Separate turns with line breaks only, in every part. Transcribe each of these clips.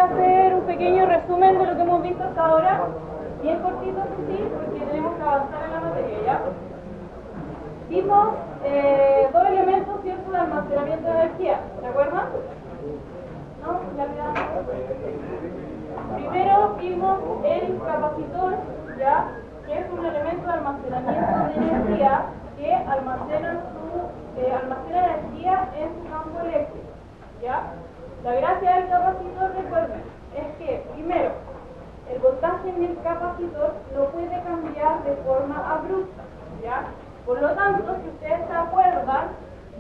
a hacer un pequeño resumen de lo que hemos visto hasta ahora, bien cortito, sí, porque tenemos que avanzar en la materia, ¿ya? Vimos dos elementos, ¿cierto?, de almacenamiento de energía, ¿se acuerdan? ¿No? ¿Ya olvidamos? Primero vimos el capacitor, ¿ya?, que es un elemento de almacenamiento de energía que almacena energía en su campo eléctrico, ¿ya? La gracia del capacitor, recuerden, es que, primero, el voltaje en el capacitor no puede cambiar de forma abrupta, ¿ya? Por lo tanto, si ustedes se acuerdan,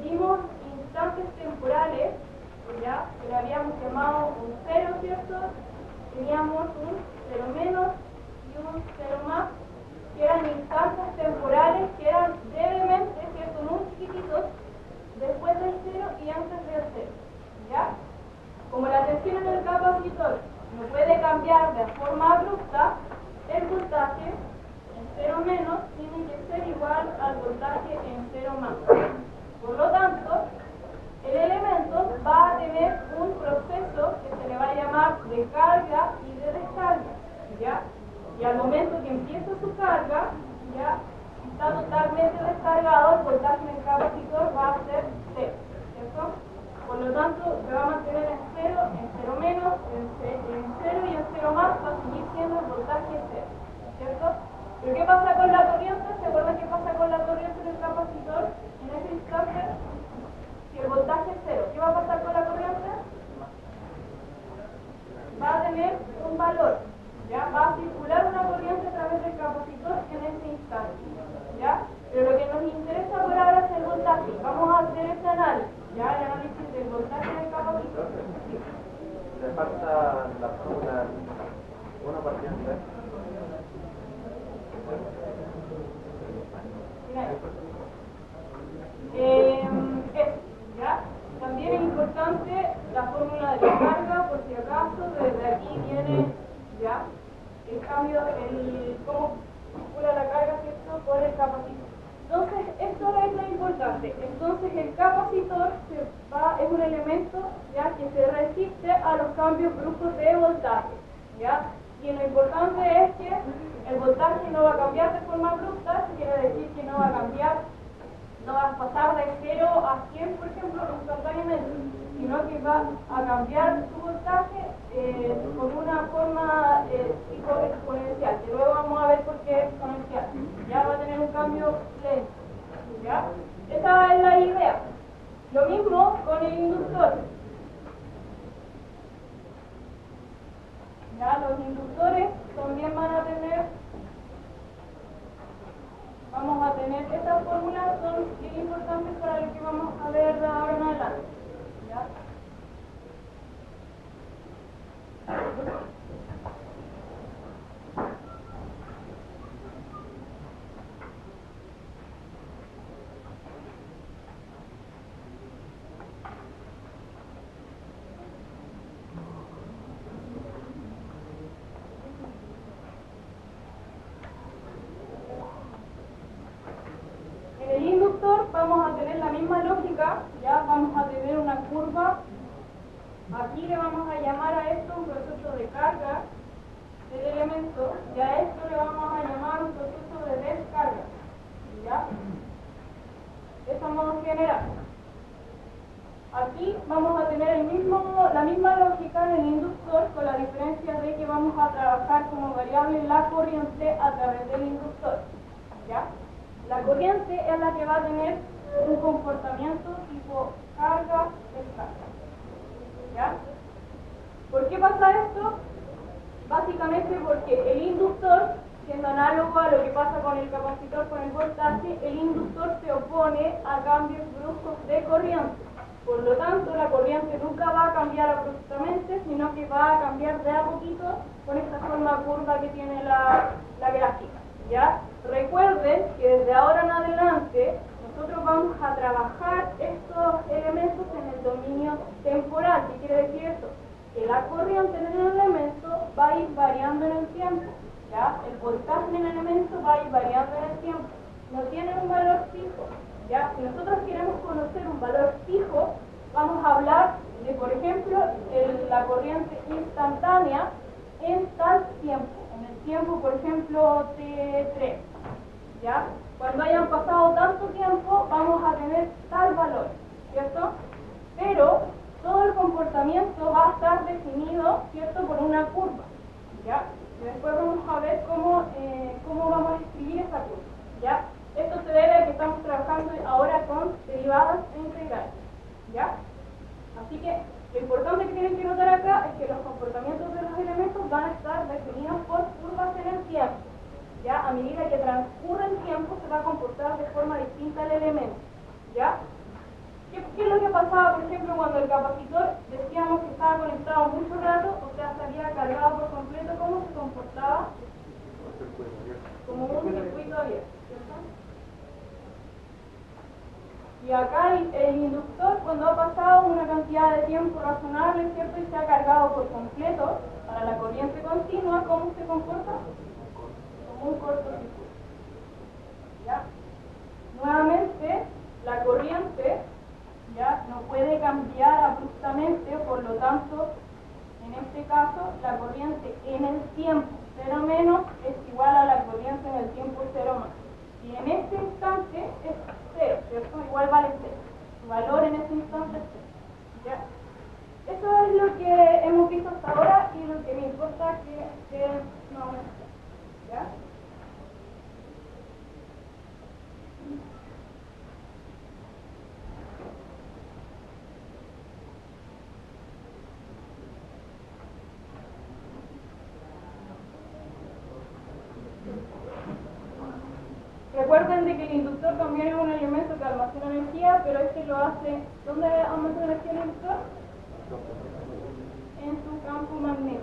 vimos instantes temporales, ¿ya?, que le habíamos llamado un cero, ¿cierto? Teníamos un cero menos y un cero más, que eran instantes temporales que eran brevemente, ¿cierto?, muy chiquititos, después del cero y antes del cero, ¿ya? Como la tensión en el capacitor no puede cambiar de forma abrupta, el voltaje en cero menos tiene que ser igual al voltaje en cero más. Por lo tanto, el elemento va a tener un proceso que se le va a llamar de carga y de descarga, ¿ya? Y al momento que empieza su carga, ya está totalmente descargado, el voltaje en el capacitor va a ser cero, ¿cierto? Por lo tanto, se va a mantener en cero menos, en cero y en cero más va a seguir siendo el voltaje cero, ¿cierto? Pero ¿qué pasa con la corriente? ¿Se acuerdan qué pasa con la corriente del capacitor en ese instante? Si el voltaje es cero, ¿qué va a pasar con la corriente? Va a tener un valor, ¿ya? Va a circular una corriente a través del capacitor en ese instante, ¿ya? Pero lo que nos interesa por ahora es el voltaje. Vamos a hacer ese análisis, ¿ya? El análisis del voltaje del capacitor. Sí.
Le falta la fórmula 1 partido de 3.
¿Ya? También es importante la fórmula de la carga, por si acaso, desde aquí viene, ¿ya?, el cambio, cómo circula la carga, ¿cierto?, por el capacitor. Entonces, esto es lo importante. Entonces, el capacitor es un elemento, ¿ya?, que se resiste a los cambios bruscos de voltaje, ¿ya? Y lo importante es que el voltaje no va a cambiar de forma abrupta, eso quiere decir que no va a cambiar, no va a pasar de 0 a 100, por ejemplo, instantáneamente, sino que va a cambiar su voltaje con una forma tipo exponencial, que luego vamos a ver por qué es exponencial. Ya va a tener un cambio lento, ¿ya? Esa es la idea. Lo mismo con el inductor. Ya, los inductores también van a tener, vamos a tener, estas fórmulas son bien importantes para lo que vamos a ver de ahora en adelante, ¿ya? En el inductor vamos a tener la misma lógica, ya vamos a tener una curva, aquí le vamos a llamar a esto un proceso de carga del elemento, y a esto le vamos a llamar un proceso de descarga, ¿ya? Eso a modo general. Aquí vamos a tener la misma lógica en el inductor, con la diferencia de que vamos a trabajar como variable la corriente a través del inductor, ¿ya? La corriente es la que va a tener un comportamiento tipo carga-descarga, ¿ya? ¿Por qué pasa esto? Básicamente porque el inductor, siendo análogo a lo que pasa con el capacitor con el voltaje, el inductor se opone a cambios bruscos de corriente. Por lo tanto, la corriente nunca va a cambiar abruptamente, sino que va a cambiar de a poquito con esta forma curva que tiene la gráfica, ¿ya? Recuerden que desde ahora en adelante nosotros vamos a trabajar estos elementos en el dominio temporal. ¿Qué quiere decir esto? Que la corriente en el elemento va a ir variando en el tiempo, ¿ya? El voltaje en el elemento va a ir variando en el tiempo. No tiene un valor fijo, ¿ya? Si nosotros queremos conocer un valor fijo, vamos a hablar de, por ejemplo, el la corriente instantánea en tal tiempo, en el tiempo, por ejemplo, T3, ¿ya? Cuando hayan pasado tanto tiempo, vamos a tener tal valor, ¿cierto? Pero todo el comportamiento va a estar definido, ¿cierto?, por una curva, ¿ya? Y después vamos a ver cómo vamos a escribir esa curva, ¿ya? Esto se debe a que estamos trabajando ahora con derivadas e integrales, ¿ya? Así que lo importante que tienen que notar acá es que los comportamientos de los elementos van a estar definidos por curvas en el tiempo, ¿ya? A medida que transcurre el tiempo se va a comportar de forma distinta el elemento, ¿ya? ¿Qué es lo que pasaba, por ejemplo, cuando el capacitor decíamos que estaba conectado mucho rato, o sea, se había cargado por completo? ¿Cómo se comportaba? Como un circuito abierto, ¿cierto? Y acá el inductor, cuando ha pasado una cantidad de tiempo razonable, ¿cierto?, y se ha cargado por completo para la corriente continua, ¿cómo se comporta? Como un cortocircuito, ¿ya? Nuevamente, la corriente ya no puede cambiar abruptamente, por lo tanto, en este caso, la corriente en el tiempo 0 menos es igual a la corriente en el tiempo 0 más. Y en este instante es 0, ¿cierto? Igual vale 0. Su valor en ese instante es 0. ¿Ya? Eso es lo que hemos visto hasta ahora y lo que me importa que no me esté. ¿Ya? Recuerden de que el inductor también es un elemento que almacena energía, pero este lo hace... ¿Dónde almacena energía el inductor? En su campo magnético.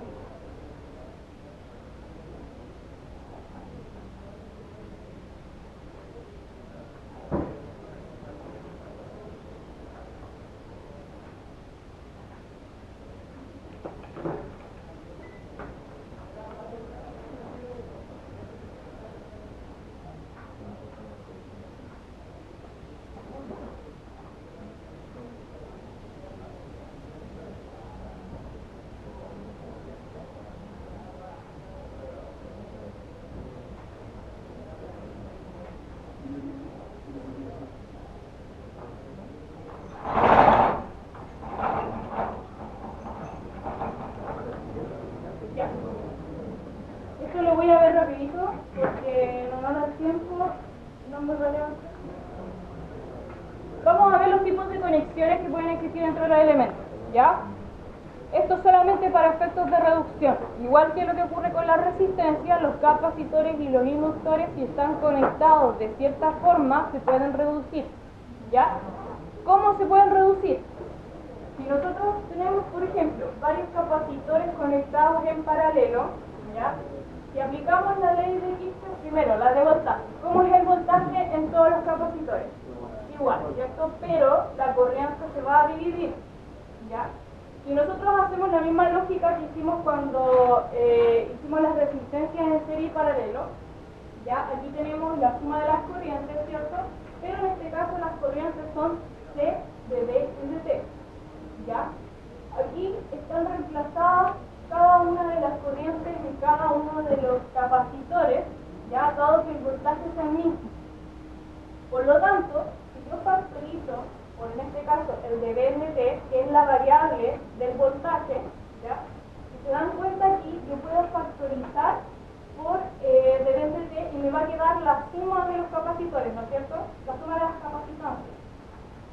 Esto lo voy a ver rapidito porque no da tiempo, no es muy relevante. Vamos a ver los tipos de conexiones que pueden existir entre los elementos, ¿ya? Esto solamente para efectos de reducción. Igual que lo que ocurre con la resistencia, los capacitores y los inductores, si están conectados de cierta forma, se pueden reducir, ¿ya? ¿Cómo se pueden reducir? Si nosotros tenemos, por ejemplo, varios capacitores conectados en paralelo, ¿ya? Si aplicamos la ley de Kirchhoff, primero, la de voltaje. ¿Cómo es el voltaje en todos los capacitores? Igual, ¿cierto? Pero la corriente se va a dividir, ¿ya? Si nosotros hacemos la misma lógica que hicimos cuando hicimos las resistencias en serie y paralelo, ¿ya? Aquí tenemos la suma de las corrientes, ¿cierto? Pero en este caso las corrientes son C de B en de T, ¿ya? Aquí están reemplazadas cada una de las corrientes de cada uno de los capacitores, ya, dado que el voltaje es el mismo. Por lo tanto, si yo factorizo, por en este caso el de B en de T, que es la variable del voltaje, ¿ya? Si se dan cuenta aquí, yo puedo factorizar por de B en de T y me va a quedar la suma de los capacitores, ¿no es cierto? La suma de las capacitantes.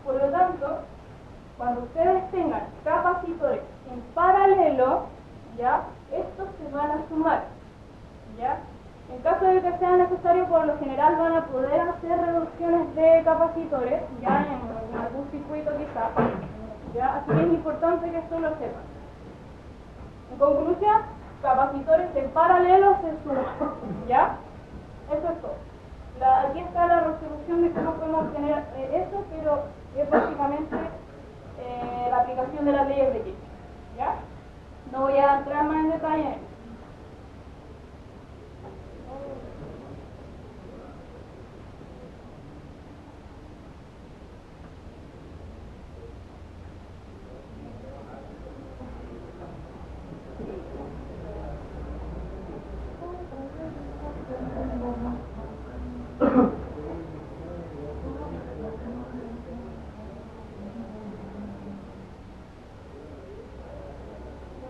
Por lo tanto, cuando ustedes tengan capacitores en paralelo, ¿ya? Estos se van a sumar, ¿ya? En caso de que sea necesario, por lo general van a poder hacer reducciones de capacitores, ya en algún circuito quizá, ¿ya? Así que es importante que esto lo sepan. En conclusión, capacitores en paralelo se suman, ¿ya? Eso es todo. Aquí está la resolución de cómo podemos obtener eso, pero es básicamente la aplicación de las leyes de Kirchhoff, ¿ya? No voy a entrar más en detalle en eso.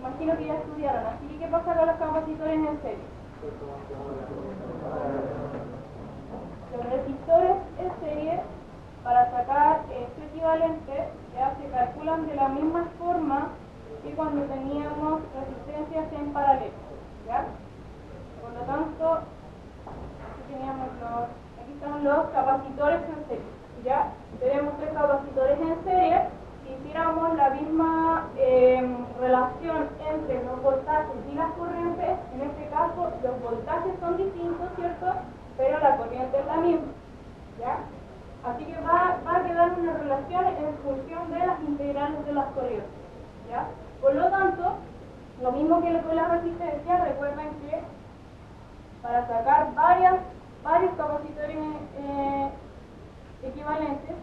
Imagino que ya estudiaron. Así que, ¿qué pasa con los capacitores en serie? Los resistores en serie, para sacar su equivalente, ya se calculan de la misma forma que cuando teníamos resistencias en paralelo, ¿ya? Por lo tanto, aquí están los capacitores en serie, ¿ya? Tenemos 3 capacitores en serie. Si hiciéramos la misma relación entre los voltajes y las corrientes, en este caso los voltajes son distintos, ¿cierto? Pero la corriente es la misma, ¿ya? Así que va a quedar una relación en función de las integrales de las corrientes, ¿ya? Por lo tanto, lo mismo que con la resistencia, recuerden que para sacar varios capacitores equivalentes,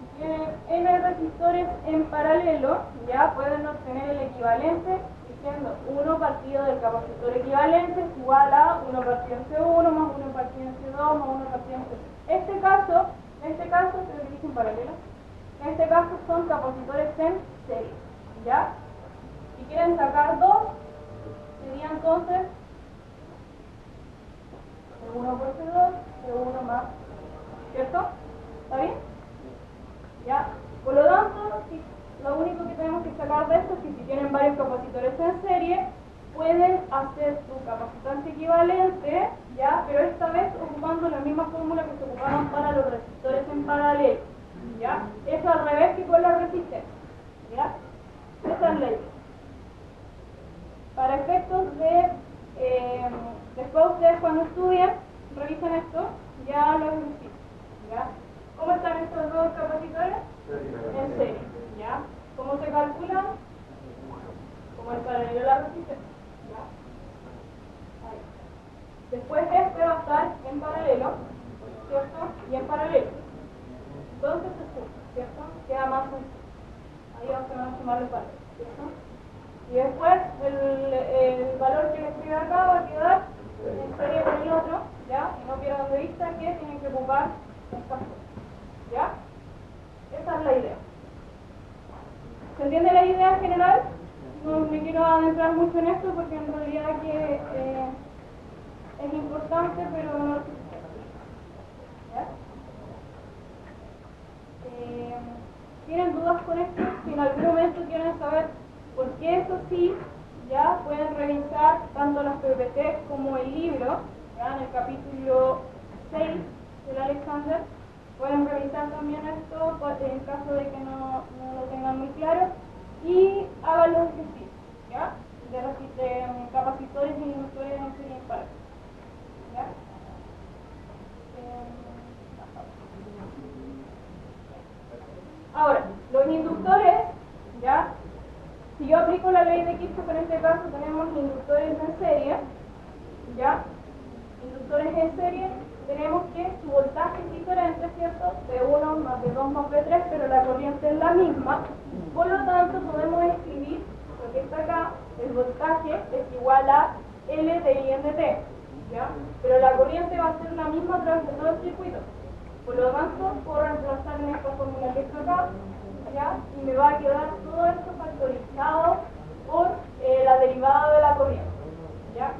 si tienen n resistores en paralelo, ya pueden obtener el equivalente diciendo 1 partido del capacitor equivalente es igual a 1 partido en C1 más 1 partido en C2 más 1 partido en C3. En este caso, se dicen paralelo. En este caso son capacitores en serie, ¿ya? Si quieren sacar 2, sería entonces C1 por C2, C1 más, ¿cierto? ¿Está bien? ¿Ya? Por lo tanto, lo único que tenemos que sacar de esto es que si tienen varios capacitores en serie, pueden hacer su capacitancia equivalente, ¿ya? Pero esta vez ocupando la misma fórmula que se ocupaban para los resistores en paralelo, ¿ya? Es al revés que con la resistencia, ¿ya? Esa es la idea. Para efectos de, después ustedes cuando estudian, revisen esto, ya lo ejercicio, ¿ya? ¿Cómo están estos dos capacitores? En serie, ¿ya? ¿Cómo se calculan? Como el paralelo de la resistencia, ¿ya? Ahí. Después este va a estar en paralelo, ¿cierto? Y en paralelo. Entonces se suma, ¿cierto? Queda más sencillo. Ahí se van a sumar los valores, ¿cierto? Y después el valor que le escribe acá va a quedar en serie con el otro, ¿ya? Y no pierdan de vista que tienen que ocupar estas cosas, ¿ya? Esa es la idea. ¿Se entiende la idea general? No me quiero adentrar mucho en esto porque en realidad que es importante, pero no es ¿ya? ¿Tienen dudas con esto? Si en algún momento quieren saber por qué eso sí, ya pueden revisar tanto las PPT como el libro, ya en el capítulo 6 del Alexander. Pueden revisar también esto en caso de que no lo tengan muy claro y hagan los ejercicios, ¿ya? De capacitores y inductores en serie en paralelo, ¿ya? Ahora, los inductores, ¿ya? Si yo aplico la ley de Kirchhoff, en este caso tenemos inductores en serie, ¿ya? Inductores en serie, tenemos que su voltaje es diferente, ¿cierto? V1 más V2 más V3, pero la corriente es la misma. Por lo tanto, podemos escribir lo que está acá, el voltaje es igual a L de I en dt, ¿ya? Pero la corriente va a ser la misma a través de todo el circuito. Por lo tanto, puedo reemplazar en esta fórmula que está acá, ¿ya? Y me va a quedar todo esto factorizado por la derivada de la corriente, ¿ya?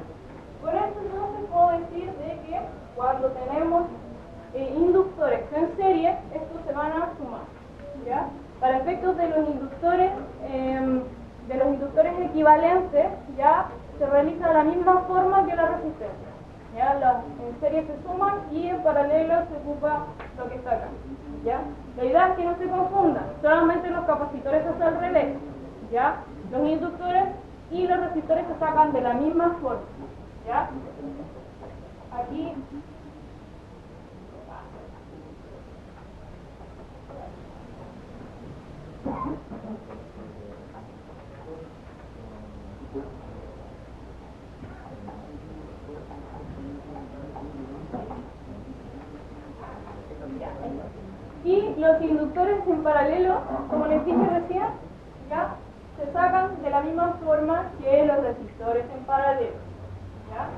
Con esto entonces puedo decir de que cuando tenemos inductores en serie, estos se van a sumar, ¿ya? Para efectos de los inductores equivalentes, ya se realiza de la misma forma que la resistencia, ¿ya? En serie se suman y en paralelo se ocupa lo que está acá, ¿ya? La idea es que no se confundan, solamente los capacitores es al revés, ¿ya? Los inductores y los resistores se sacan de la misma forma, ¿ya? Aquí y los inductores en paralelo, como les dije recién, ya se sacan de la misma forma que los resistores en paralelo, ¿ya?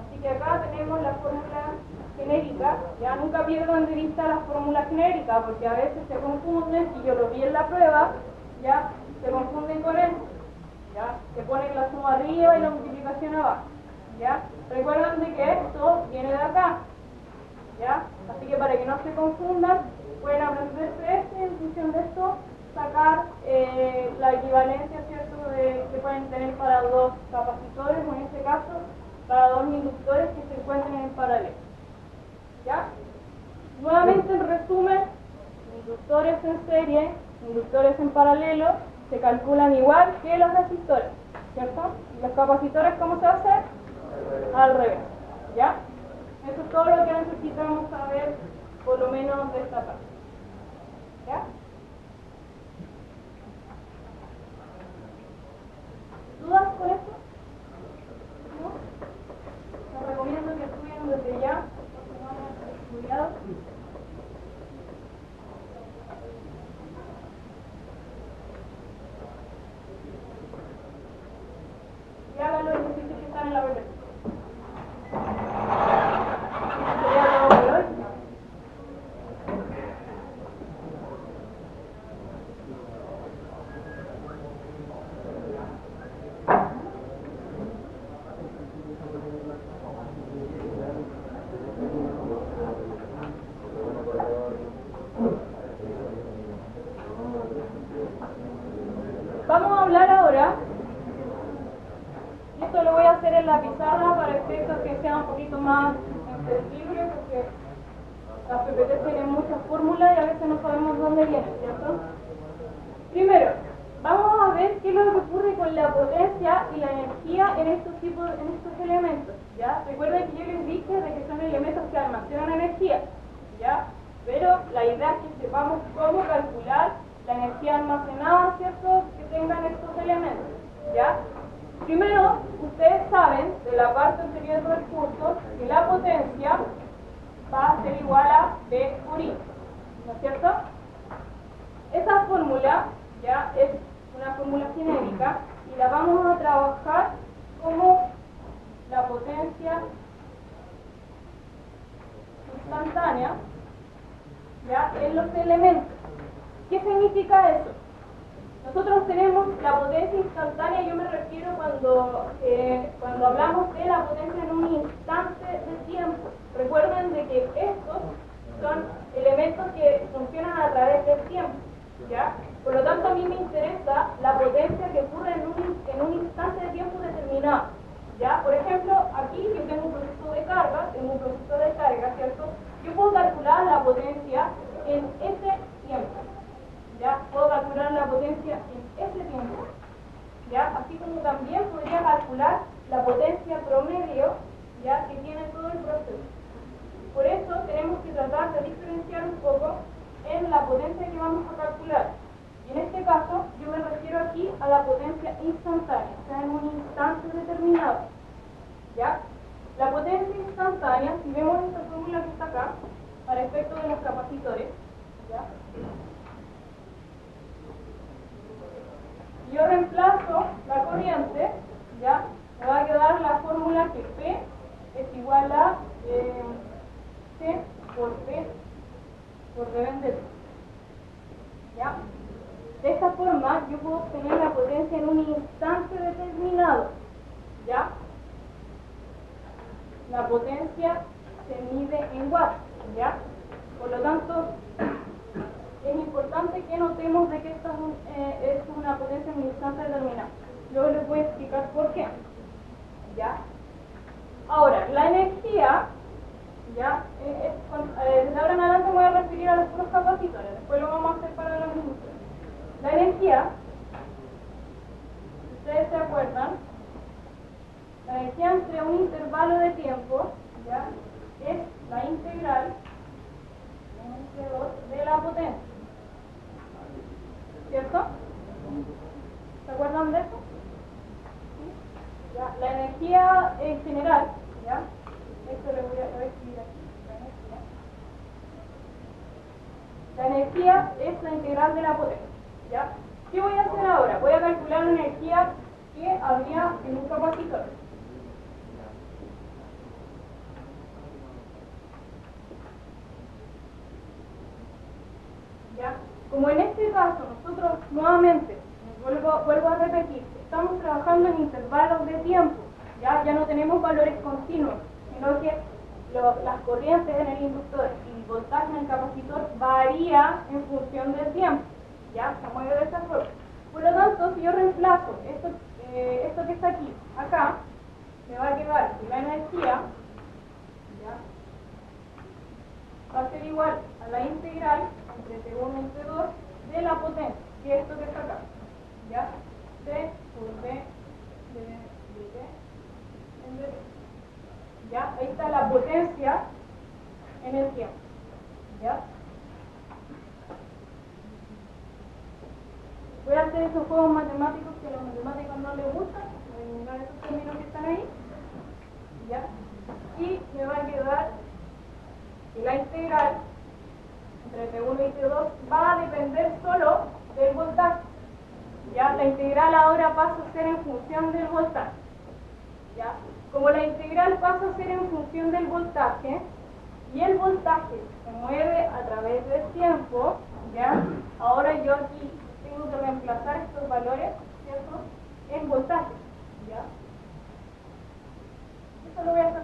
Así que acá tenemos la fórmula genérica, ya nunca pierdan de vista la fórmula genérica, porque a veces se confunden, y yo lo vi en la prueba, ya se confunden con esto, ya se ponen la suma arriba y la multiplicación abajo, ya recuerden de que esto viene de acá, ya, así que para que no se confundan, pueden aprenderse esto y en función de esto sacar la equivalencia, ¿cierto?, que pueden tener para dos capacitores, o en este caso para dos inductores que se encuentren en paralelo. ¿Ya? Nuevamente, en resumen, inductores en serie, inductores en paralelo, se calculan igual que los resistores, ¿cierto? Y los capacitores, ¿cómo se hace? Al revés. ¿Ya? Eso es todo lo que necesitamos saber, por lo menos de esta parte. ¿Ya? ¿Dudas con esto? ¿No? Les recomiendo que estudien desde ya, porque no han estudiado. Y hagan los ejercicios que están en la versión. Sería todo por hoy. Vamos a hablar ahora, y esto lo voy a hacer en la pizarra para efectos que sea un poquito más entendible, porque las PPT tienen muchas fórmulas y a veces no sabemos dónde vienen, ¿cierto? Primero, vamos a ver qué es lo que ocurre con la potencia y la energía en estos elementos, ¿ya? Recuerden que yo les dije de que son elementos que almacenan energía, ¿ya? Pero la idea es que sepamos cómo calcular la energía almacenada, ¿cierto?, que tengan estos elementos, ¿ya? Primero, ustedes saben, de la parte anterior del curso, que la potencia va a ser igual a B por I, ¿no es cierto? Esa fórmula, ya, es una fórmula genérica, y la vamos a trabajar como la potencia instantánea, ya, en los elementos. ¿Qué significa eso? Nosotros tenemos la potencia instantánea, yo me refiero cuando hablamos de la potencia en un instante de tiempo. Recuerden de que estos son elementos que funcionan a través del tiempo, ¿ya? Por lo tanto, a mí me interesa la potencia que ocurre en un instante de tiempo determinado, ¿ya? Por ejemplo, aquí yo tengo un proceso de carga, ¿cierto? Yo puedo calcular la potencia en ese tiempo. ¿Ya? Puedo calcular la potencia en ese tiempo, ¿ya? Así como también podría calcular la potencia promedio, ¿ya?, que tiene todo el proceso. Por eso tenemos que tratar de diferenciar un poco en la potencia que vamos a calcular. Y en este caso, yo me refiero aquí a la potencia instantánea, o sea, en un instante determinado, ¿ya? La potencia instantánea, si vemos esta fórmula que está acá, para efectos de los capacitores, ¿ya?, yo reemplazo la corriente, ¿ya? Me va a quedar la fórmula que P es igual a C por P por D en dt, ¿ya? De esta forma yo puedo obtener la potencia en un instante determinado, ¿ya? La potencia se mide en watts, ¿ya? Por lo tanto, es importante que notemos de que esta es una potencia en un instante determinado. Luego les voy a explicar por qué, ¿ya? Ahora, la energía, ¿ya? Desde ahora en adelante me voy a referir a los puros capacitores, después lo vamos a hacer para los inductores. La energía, si ustedes se acuerdan, la energía entre un intervalo de tiempo, ¿ya?, es la integral entre 2 de la potencia, ¿cierto? ¿Se acuerdan de eso? ¿Sí? ¿Ya? La energía en general, ¿ya? Esto lo voy a escribir aquí. La energía es la integral de la potencia, ¿ya? ¿Qué voy a hacer ahora? Voy a calcular la energía que habría en un capacitor. Como en este caso nosotros nuevamente, vuelvo a repetir, estamos trabajando en intervalos de tiempo, ya no tenemos valores continuos, sino que las corrientes en el inductor y el voltaje en el capacitor varía en función del tiempo, ya se mueve de esta forma. Por lo tanto, si yo reemplazo esto que está aquí, acá, me va a quedar que la energía, ¿ya?, va a ser igual a la integral entre T1 y T2 de la potencia, que es esto que está acá, ¿ya? C por D de T en dt. ¿Ya? Ahí está la potencia en el tiempo, ¿ya? Voy a hacer esos juegos matemáticos que a los matemáticos no les gustan, voy a eliminar esos términos que están ahí, ¿ya? Y me va a quedar que la integral entre T1 y T2 va a depender solo del voltaje, ¿ya? La integral ahora pasa a ser en función del voltaje, ¿ya? Como la integral pasa a ser en función del voltaje y el voltaje se mueve a través del tiempo, ¿ya? Ahora yo aquí tengo que reemplazar estos valores, ¿cierto?, en voltaje, ¿ya? Eso lo voy a hacer.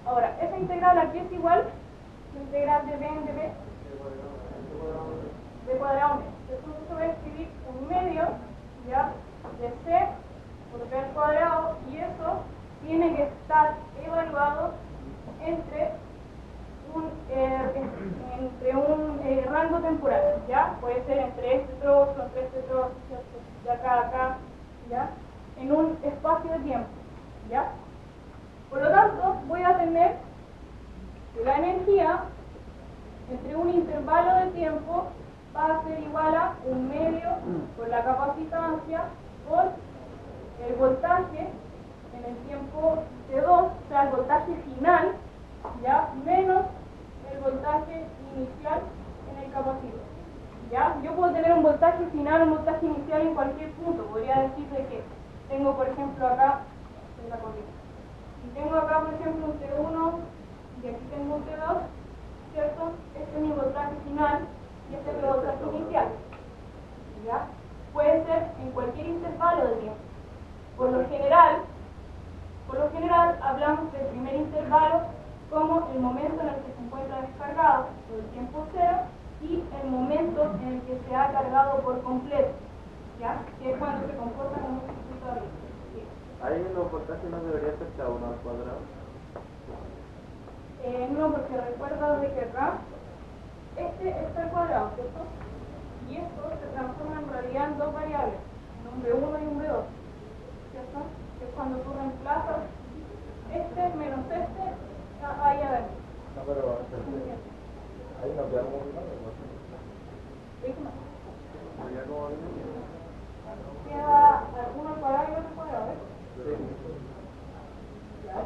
Ahora, esa integral aquí es igual a la integral de b en db de cuadrado medio. Entonces voy a escribir un medio, ¿ya?, de c por b al cuadrado, y eso tiene que estar evaluado entre un rango temporal, ¿ya? Puede ser entre este trozo, de acá a acá, ¿ya?, en un espacio de tiempo, ¿ya? Por lo tanto, voy a tener que la energía entre un intervalo de tiempo va a ser igual a un medio por la capacitancia por el voltaje en el tiempo T2, o sea, el voltaje final, ¿ya?, menos el voltaje inicial en el capacitor, ¿ya? Yo puedo tener un voltaje final o un voltaje inicial en cualquier punto. Podría decir de que tengo, por ejemplo, acá la corriente. Si tengo acá, por ejemplo, un T1 y aquí tengo un T2, ¿cierto? Este es mi voltaje final y este es mi voltaje inicial, ¿ya? Puede ser en cualquier intervalo de tiempo. Por lo general hablamos del primer intervalo como el momento en el que se encuentra descargado por el tiempo cero y el momento en el que se ha cargado por completo, ¿ya?, que es cuando se comporta como un circuito abierto. ¿Sí?
Ahí los voltajes no deberían ser cada uno al cuadrado.
No, porque recuerda de que acá este está al cuadrado, ¿cierto? Y esto se transforma en realidad en dos variables, en un B1 y un B2, ¿cierto? Que es cuando tú reemplazas este menos este ahí adentro.
No, pero ahí no queda como
queda uno al cuadrado y otro al cuadrado, ¿ves?
Sí.
Ya.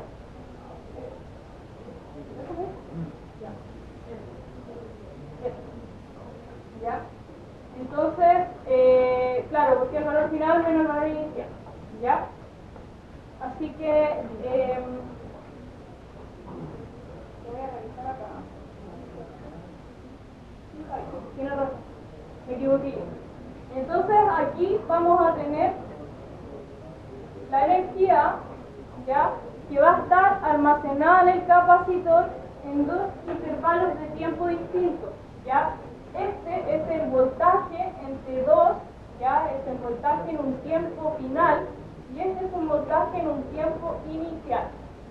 ¿Ya? Entonces, claro, porque el valor final menos el valor inicial, ¿ya? Así que, voy a revisar acá. Ay, tiene razón, me equivoqué. Entonces, aquí vamos a tener la energía, ¿ya?, que va a estar almacenada en el capacitor en dos intervalos de tiempo distintos, ¿ya? Este es el voltaje en T2, ¿ya?, es el voltaje en un tiempo final, y este es un voltaje en un tiempo inicial,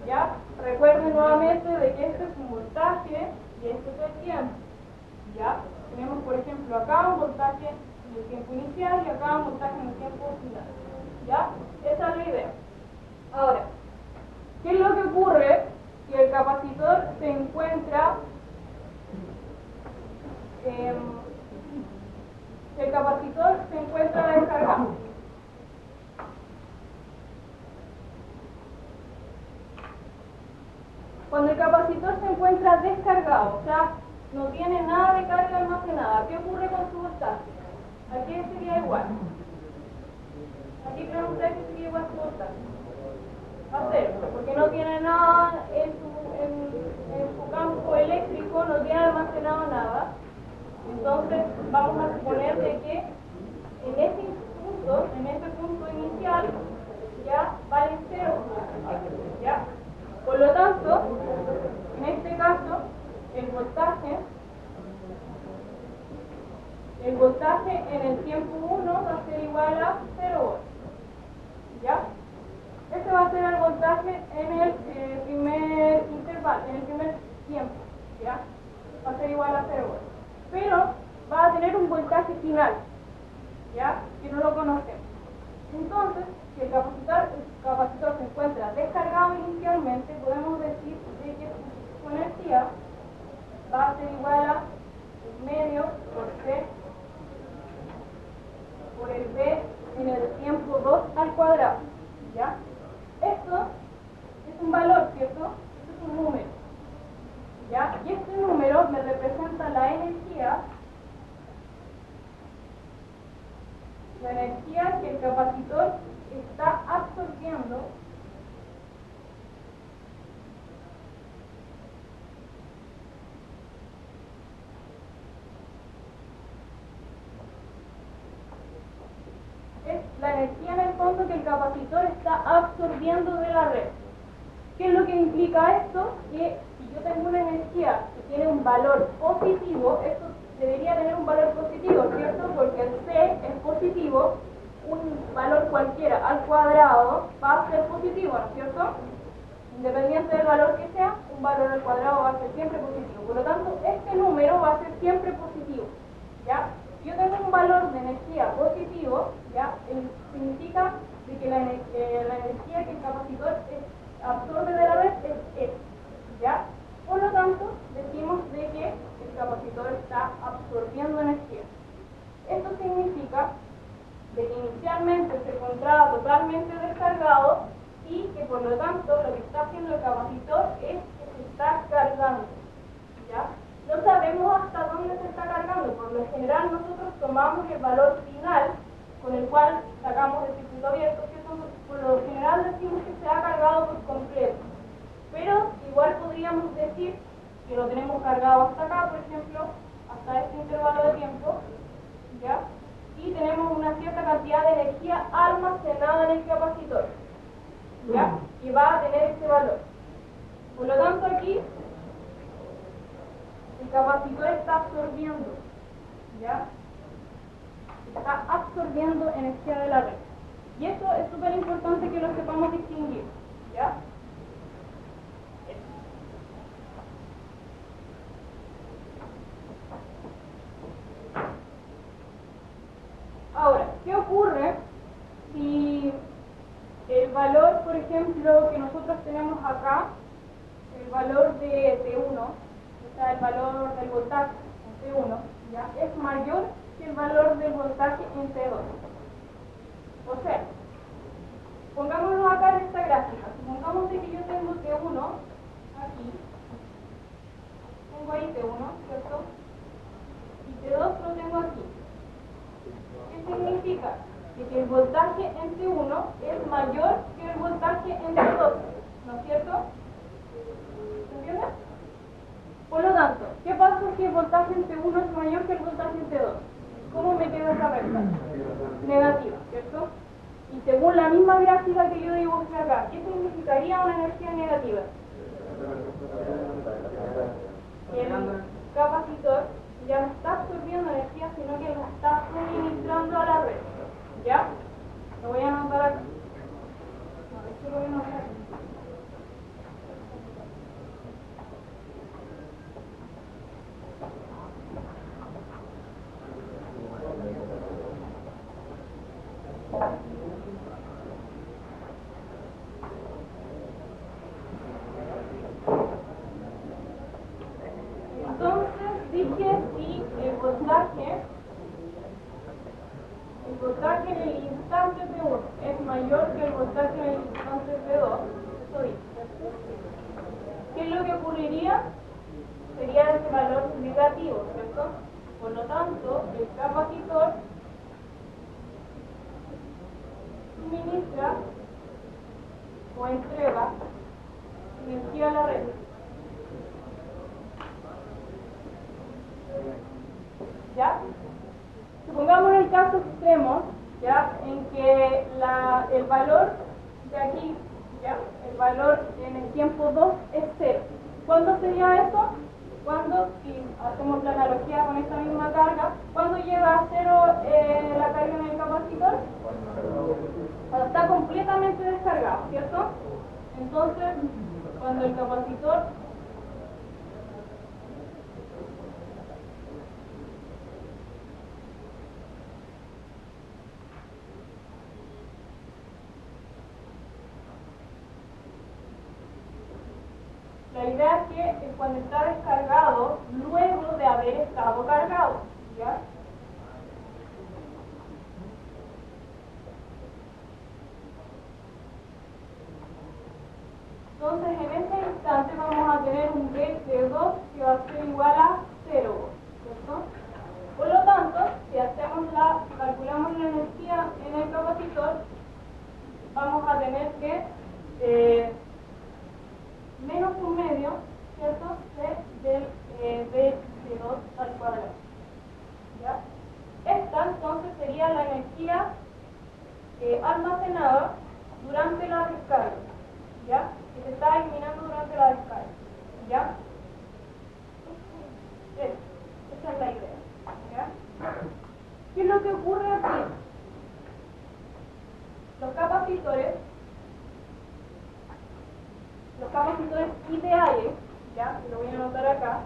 ¿ya? Recuerden nuevamente de que este es un voltaje y este es el tiempo, ¿ya? Tenemos, por ejemplo, acá un voltaje en el tiempo inicial y acá un voltaje en el tiempo final, ¿ya? Esa es la idea. Ahora, ¿qué es lo que ocurre si el capacitor se encuentra descargado? Cuando el capacitor se encuentra descargado, o sea, no tiene nada de carga almacenada, ¿qué ocurre con su voltaje? ¿A qué sería igual? ¿A qué creen ustedes que sería igual su voltaje? A cero, porque no tiene nada en su campo eléctrico, no tiene almacenado nada. Entonces vamos a suponer en el tiempo 1 va a ser igual a 0 volts. ¿Ya? Este va a ser el voltaje en el primer intervalo, en el primer tiempo. ¿Ya? Va a ser igual a 0 volts. Pero va a tener un voltaje final, ¿ya? Que no lo conocemos. Entonces, si el capacitor se encuentra descargado inicialmente, podemos decir de que su energía va a ser igual a medio por C por el B en el tiempo 2 al cuadrado. ¿Ya? Esto es un valor, ¿cierto? Esto es un número. ¿Ya? Y este número me representa la energía que el capacitor está absorbiendo es la energía en el fondo que el capacitor está absorbiendo de la red. ¿Qué es lo que implica esto? Que si yo tengo una energía que tiene un valor positivo, esto debería tener un valor positivo, ¿cierto? Porque el C es positivo, un valor cualquiera al cuadrado va a ser positivo, ¿no es cierto? Independiente del valor que sea, un valor al cuadrado va a ser siempre positivo. Por lo tanto, este número va a ser siempre positivo, ¿ya? Yo tengo un valor de energía positivo, ¿ya? Significa de que la energía que el capacitor absorbe de la red es E, ¿ya? Por lo tanto, decimos de que el capacitor está absorbiendo energía. Esto significa de que inicialmente se encontraba totalmente descargado y que por lo tanto lo que está haciendo el capacitor es que se está cargando, ¿ya? No sabemos hasta dónde se está cargando. Por lo general nosotros tomamos el valor final con el cual sacamos el circuito abierto, que por lo general decimos que se ha cargado por completo. Pero igual podríamos decir que lo tenemos cargado hasta acá, por ejemplo, hasta este intervalo de tiempo, ¿ya? Y tenemos una cierta cantidad de energía almacenada en el capacitor, ¿ya? Y va a tener este valor. Por lo tanto aquí el capacitor está absorbiendo, ¿ya? Está absorbiendo energía de la red. Y eso es súper importante que lo sepamos distinguir, ¿ya? Ahora, ¿qué ocurre si el valor, por ejemplo, que nosotros tenemos acá, el valor de T1, o sea, el valor del voltaje en T1, ¿ya? Es mayor que el valor del voltaje en T2? O sea, pongámoslo acá en esta gráfica. Supongamos de que yo tengo T1 aquí, tengo ahí T1, ¿cierto? Y T2 lo tengo aquí. ¿Qué significa? Que el voltaje en T1 es mayor que el voltaje en T2, ¿no es cierto? ¿Se entiende? Por lo tanto, ¿qué pasa si el voltaje en T1 es mayor que el voltaje en T2? ¿Cómo me queda esa recta? Negativa, ¿cierto? Y según la misma gráfica que yo dibujé acá, ¿qué significaría una energía negativa? El capacitor ya no está absorbiendo energía, sino que la está suministrando a la red. ¿Ya? Lo voy a anotar acá. A ver si lo voy a anotar aquí. Entonces dije si el voltaje en el instante T1 es mayor que el voltaje en el instante T2, eso dice, ¿cierto? ¿Qué es lo que ocurriría? Sería ese valor negativo, ¿cierto? Por lo tanto, el capacitor suministra o entrega energía a la red. ¿Ya? Supongamos el caso extremo, ¿ya? En que el valor de aquí, ¿ya? El valor en el tiempo 2 es 0. ¿Cuándo sería eso? cuando, si hacemos la analogía con esta misma carga, cuando llega a cero la carga en el capacitor, cuando está completamente descargado, ¿cierto? Entonces, cuando el capacitor la idea es que cuando está descargado, luego de haber estado cargado, ¿ya? Entonces, en este instante vamos a tener un B de 2 que va a ser igual a 0, ¿cierto? Por lo tanto, si calculamos la energía en el capacitor, vamos a tener que menos un medio, ¿cierto?, del B de 2 al cuadrado. ¿Ya? Esta entonces sería la energía almacenada durante la descarga, ¿ya? Que se está eliminando durante la descarga, ¿ya? Esa es la idea, ¿ya? ¿Qué es lo que ocurre aquí? Los capacitores ideales, ¿ya? Lo voy a anotar acá.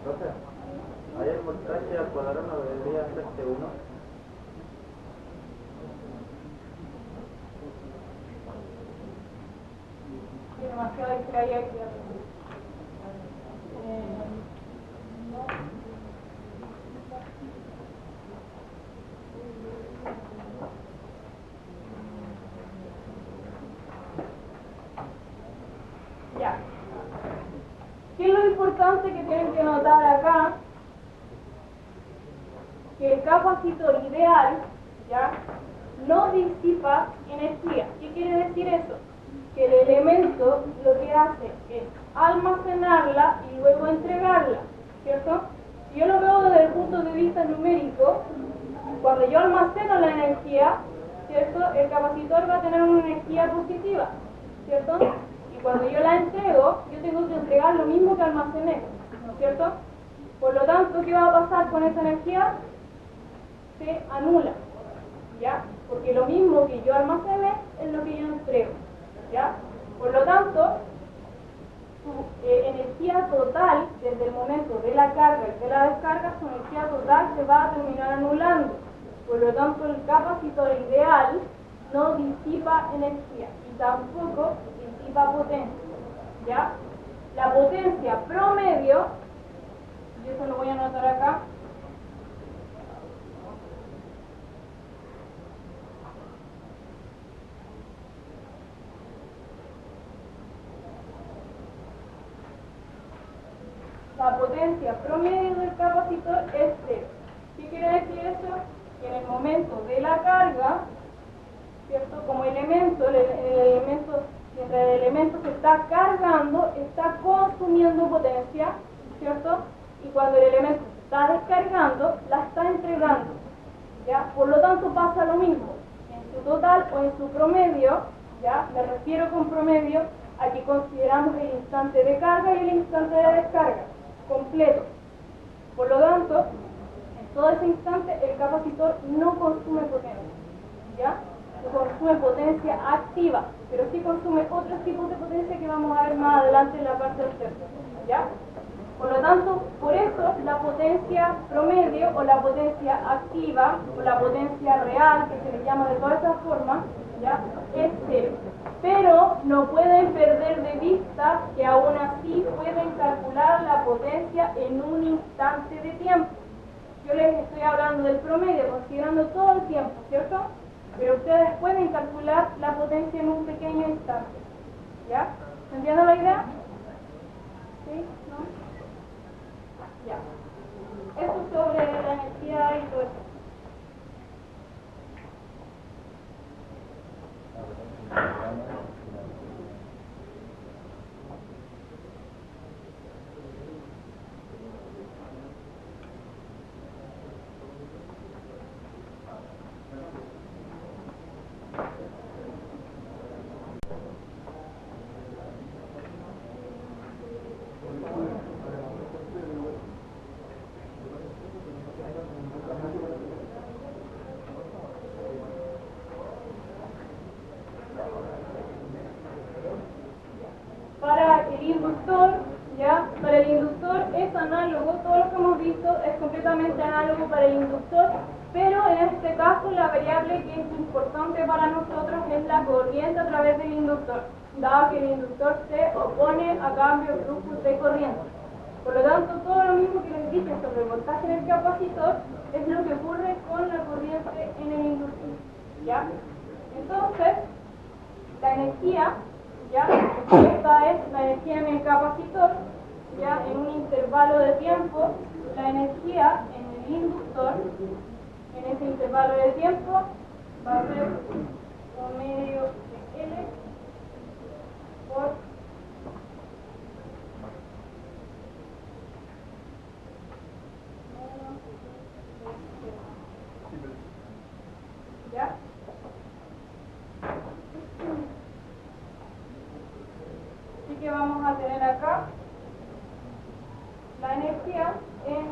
Entonces, ahí el voltaje al cuadrado no debería ser T1.
Demasiado distraída aquí. Ya. ¿Qué es lo importante que tienen que notar acá? Que el capacitor ideal, ¿ya?, no disipa energía. ¿Qué quiere decir eso? Que el elemento lo que hace es almacenarla y luego entregarla, ¿cierto? Si yo lo veo desde el punto de vista numérico, cuando yo almaceno la energía, ¿cierto?, el capacitor va a tener una energía positiva, ¿cierto? Y cuando yo la entrego, yo tengo que entregar lo mismo que almacené, ¿no es cierto? Por lo tanto, ¿qué va a pasar con esa energía? Se anula, ¿ya? Porque lo mismo que yo almacené es lo que yo entrego, ¿ya? Por lo tanto, su energía total, desde el momento de la carga y de la descarga, su energía total se va a terminar anulando. Por lo tanto, el capacitor ideal no disipa energía y tampoco disipa potencia, ¿ya? La potencia promedio, y eso lo voy a anotar acá, la potencia promedio del capacitor es 0. ¿Qué quiere decir eso? Que en el momento de la carga, ¿cierto?, como elemento, mientras el elemento se está cargando, está consumiendo potencia, ¿cierto? Y cuando el elemento se está descargando, la está entregando, ¿ya? Por lo tanto pasa lo mismo, en su total o en su promedio, ¿ya? Me refiero con promedio a que consideramos el instante de carga y el instante de descarga completo. Por lo tanto, en todo ese instante el capacitor no consume potencia, ¿ya? No consume potencia activa, pero sí consume otros tipos de potencia que vamos a ver más adelante en la parte del tercio, ¿ya? Por lo tanto, por eso la potencia promedio o la potencia activa o la potencia real, que se le llama de todas esas formas, ¿ya?, es 0. Pero no pueden perder de vista que aún así pueden calcular la potencia en un instante de tiempo. Yo les estoy hablando del promedio, considerando todo el tiempo, ¿cierto? Pero ustedes pueden calcular la potencia en un pequeño instante, ¿ya? ¿Se entiende la idea? ¿Sí? ¿No? Ya. Eso sobre la energía y todo eso. Para el inductor, ¿ya? Para el inductor es análogo, todo lo que hemos visto es completamente análogo para el inductor, pero en este caso la variable que es importante para nosotros es la corriente a través del inductor, dado que el inductor se opone a cambios bruscos de corriente. Por lo tanto, todo lo mismo que les dije sobre el voltaje en el capacitor es lo que ocurre con la corriente en el inductor, ¿ya? Entonces, la energía, ¿ya? Esta es la energía en el capacitor, ya en un intervalo de tiempo. La energía en el inductor, en ese intervalo de tiempo, va a ser un medio de L por ¿ya? Así que vamos a tener acá la energía en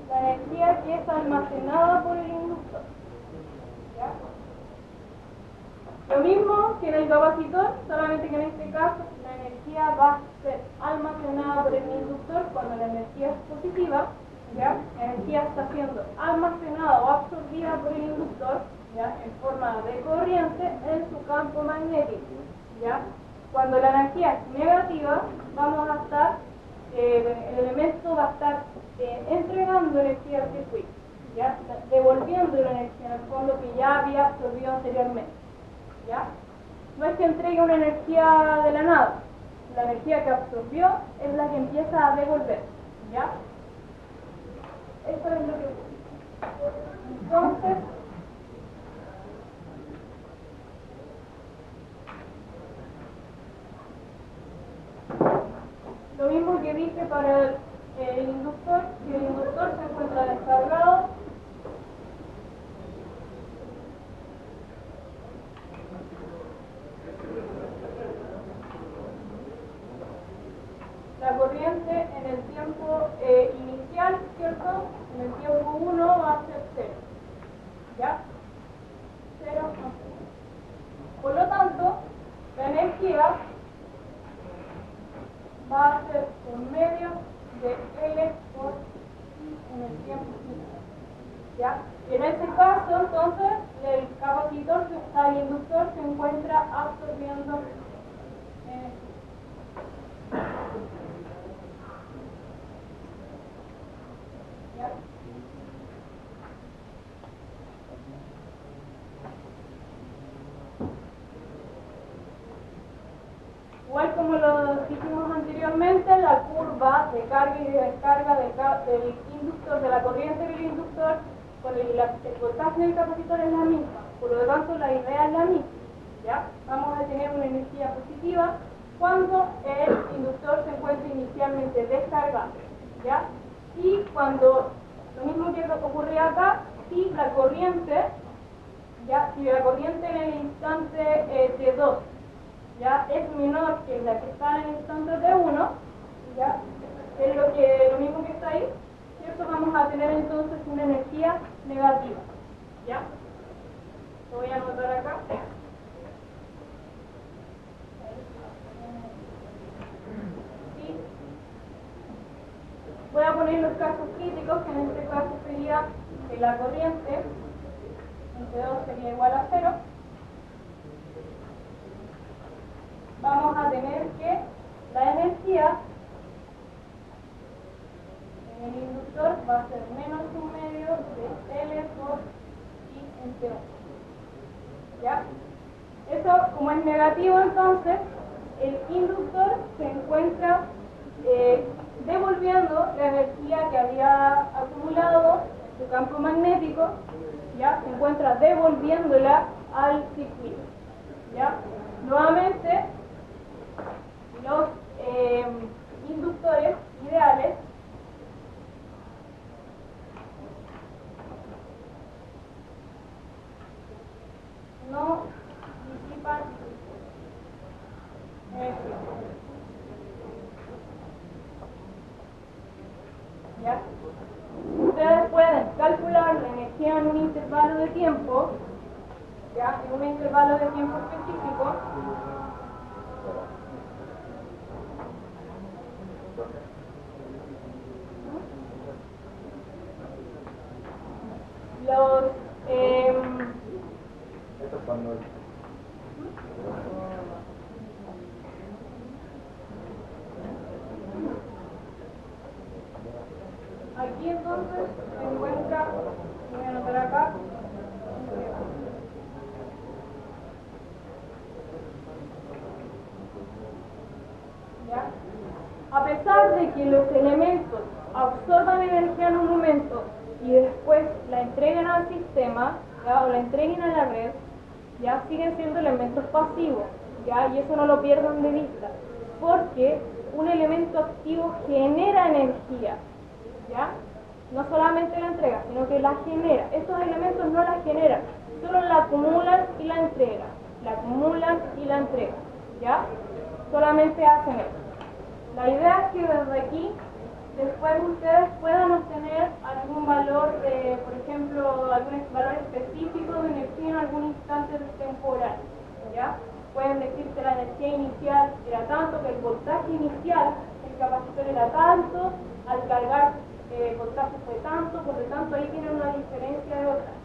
la energía que es almacenada por el inductor, ¿ya? Lo mismo que en el capacitor, solamente que en este caso la energía va a ser almacenada por el inductor cuando la energía es positiva, ¿ya? La energía está siendo almacenada o absorbida por el inductor, ¿ya? En forma de corriente en su campo magnético, ¿ya? Cuando la energía es negativa, vamos a estar, el elemento va a estar entregando energía al circuito, ¿ya? Devolviendo la energía en el fondo que ya había absorbido anteriormente, ¿ya? No es que entregue una energía de la nada, la energía que absorbió es la que empieza a devolver, ¿ya? Eso es lo que ocurre. Entonces, lo mismo que dije para el inductor, si el inductor se encuentra descargado, la corriente en el tiempo inicial, ¿cierto? En el tiempo 1 va a ser 0, ¿ya? 0. Por lo tanto, la energía va a ser por medio de L por I en el tiempo inicial, ¿ya? Y en este caso, entonces, el capacitor, el inductor se encuentra absorbiendo ¿ya? Igual como lo dijimos anteriormente, la curva de carga y de descarga del inductor, de la corriente del inductor, con el voltaje del capacitor es la misma. Por lo tanto, la idea es la misma, ¿ya? Vamos a tener una energía positiva cuando el inductor se encuentra inicialmente descargado, ¿ya? Y cuando, lo mismo que ocurría acá, si la corriente, ¿ya? Si la corriente en el instante T2 ya es menor que la que está en el instante T1, ya es lo mismo que está ahí, ¿cierto? Vamos a tener entonces una energía negativa, ¿ya? Lo voy a anotar acá. Y voy a poner los casos críticos, que en este caso sería que la corriente entre 2 sería igual a 0. Vamos a tener que la energía en el inductor va a ser menos un medio de L por I en T1. ¿Ya? Eso, como es negativo, entonces, el inductor se encuentra encuentra devolviendo la energía que había acumulado su campo magnético, ya se encuentra devolviéndola al circuito, ya. Nuevamente, los inductores ideales no disipan energía. ¿Ya? Ustedes pueden calcular la energía en un intervalo de tiempo, ¿ya? En un intervalo de tiempo específico. Los
Eso es cuando
aquí entonces se encuentra, voy a anotar acá, ¿ya? A pesar de que los elementos absorban energía en un momento y después la entreguen al sistema, ¿ya? O la entreguen a la red, ya siguen siendo elementos pasivos, ¿ya? Y eso no lo pierdan de vista, porque un elemento activo genera energía, ¿ya? No solamente la entrega, sino que la genera. Estos elementos no la generan, solo la acumulan y la entregan. La acumulan y la entregan, ¿ya? Solamente hacen eso. La idea es que desde aquí, después ustedes puedan obtener algún valor, por ejemplo, algún valor específico de energía en algún instante temporal, ¿ya? Pueden decir que la energía inicial era tanto, que el voltaje inicial del capacitor era tanto, al cargar el voltaje fue tanto, por lo tanto ahí tienen una diferencia de voltaje,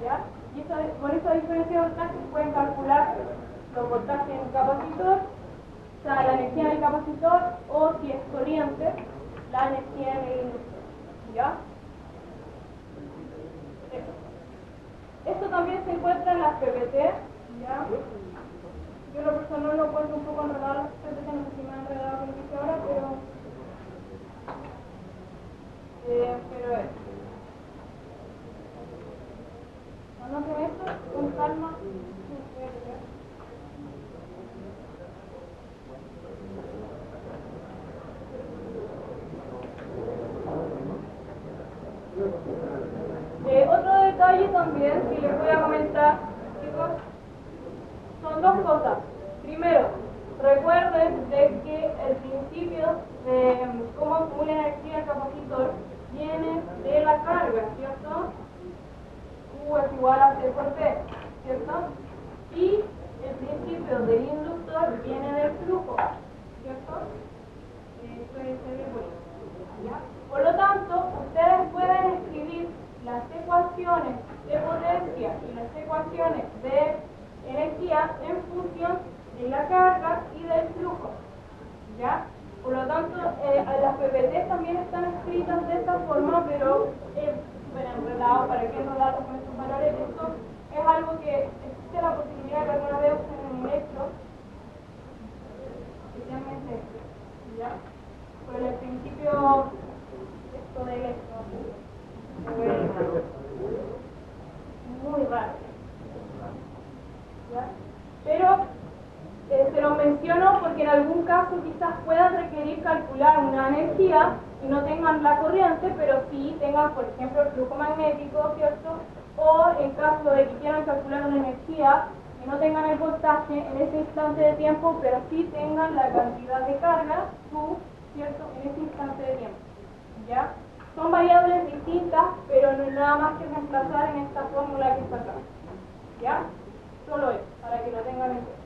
¿ya? Y con esa diferencia de voltaje pueden calcular los voltajes en un capacitor, o sea, la energía del capacitor, o si es corriente, la energía en el inductor, ¿ya? Esto también se encuentra en las PPT, ¿ya? Yo lo personal lo encuentro un poco enredado las PPT, no sé si me han enredado con lo que hice ahora, pero es. Anoten esto con calma. Otro detalle también que les voy a comentar, chicos, son dos cosas. Primero, recuerden de que el principio de cómo acumula energía el capacitor viene de la carga, ¿cierto? Q es igual a C por T, ¿cierto? Y el principio del inductor viene del flujo, ¿cierto? Esto es el ¿ya? Por lo tanto, ustedes pueden escribir las ecuaciones de potencia y las ecuaciones de energía en función de la carga y del flujo, ¿ya? Por lo tanto, las PPT también están escritas de esta forma, pero es súper enredado. ¿Para qué enredarlo con estos valores? Esto es algo que existe la posibilidad de que alguna vez usen en un electro, especialmente esto, ¿ya? Por el principio esto de electro, muy raro, ¿ya? Pero se lo menciono porque en algún caso quizás puedan requerir calcular una energía y no tengan la corriente, pero sí tengan, por ejemplo, el flujo magnético, ¿cierto? O en caso de que quieran calcular una energía y no tengan el voltaje en ese instante de tiempo, pero sí tengan la cantidad de carga, Q, ¿cierto? En ese instante de tiempo, ¿ya? Son variables distintas, pero no hay nada más que reemplazar en esta fórmula que está acá, ¿ya? Solo eso, para que lo tengan en cuenta.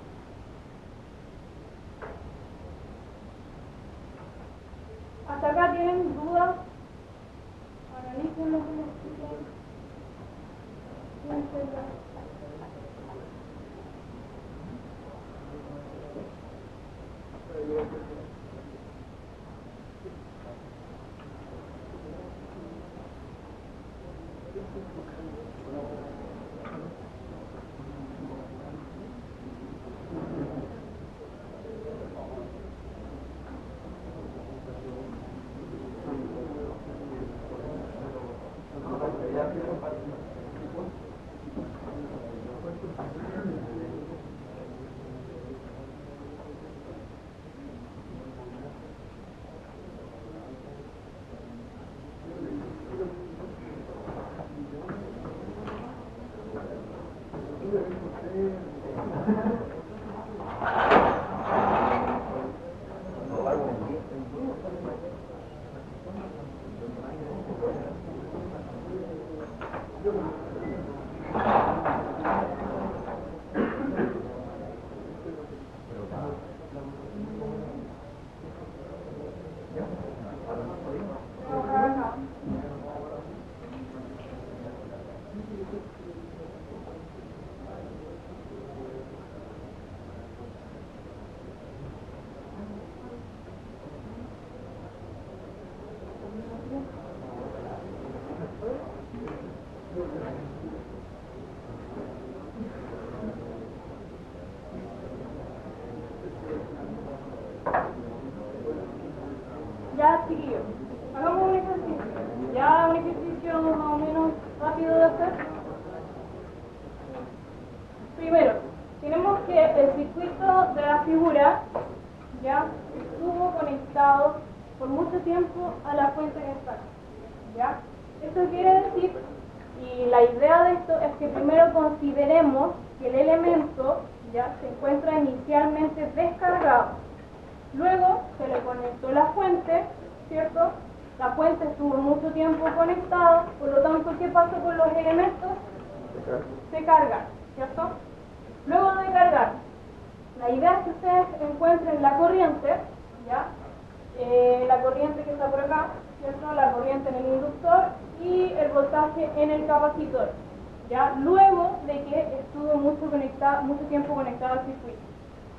¿Hasta acá tienen dudas? Analicen lo que les expliqué. Piénsenlo. Acá. Ya, chiquillos, hagamos un ejercicio. Ya, un ejercicio más o menos rápido de hacer. Primero, tenemos que el circuito de la figura ya estuvo conectado por mucho tiempo a la fuente de esta. ¿Ya? Esto quiere decir, y la idea de esto es que primero consideremos que el elemento ya se encuentra inicialmente descargado. Luego se le conectó la fuente, ¿cierto? La fuente estuvo mucho tiempo conectada, por lo tanto, ¿qué pasó con los elementos? Se cargan, ¿cierto? Luego de cargar, la idea es que ustedes encuentren la corriente, ¿ya? La corriente que está por acá, ¿cierto? La corriente en el inductor y el voltaje en el capacitor, ¿ya? Luego de que estuvo mucho tiempo conectado al circuito.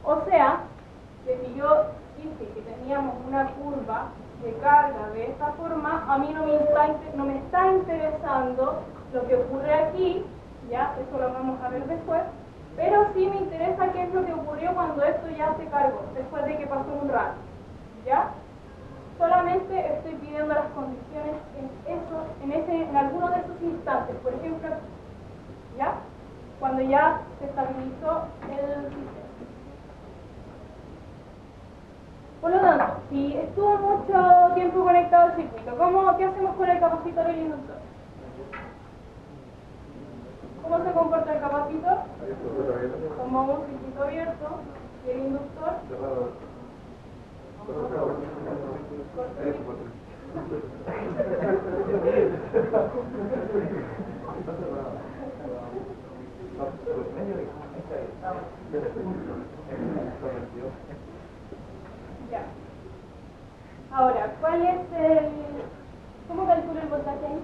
O sea, que si yo dije que teníamos una curva de carga de esta forma, a mí no me está interesando lo que ocurre aquí, ¿ya? Eso lo vamos a ver después, pero sí me interesa qué es lo que ocurrió cuando esto ya se cargó, después de que pasó un rato, ¿ya? Solamente estoy pidiendo las condiciones en alguno de esos instantes, por ejemplo, ¿ya? Cuando ya se estabilizó el sistema. Por lo tanto, si estuvo mucho tiempo conectado al circuito, ¿qué hacemos con el capacitor y el inductor? ¿Cómo se comporta el capacitor? Como un circuito abierto y el inductor ya. Ahora, ¿cómo calculo el voltaje ahí?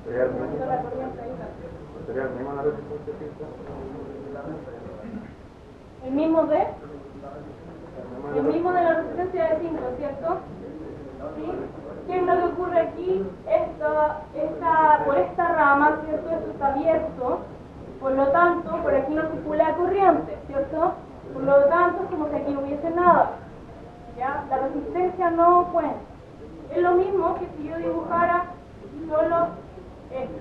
Sería el mismo la resistencia física.
El mismo de la resistencia de 5, ¿cierto? ¿Sí? ¿Qué es lo que ocurre aquí? Por esta rama, ¿cierto? Esto está abierto, por lo tanto, por aquí no circula corriente, ¿cierto? Por lo tanto, es como si aquí no hubiese nada, ¿ya? La resistencia no cuenta. Es lo mismo que si yo dibujara solo esto,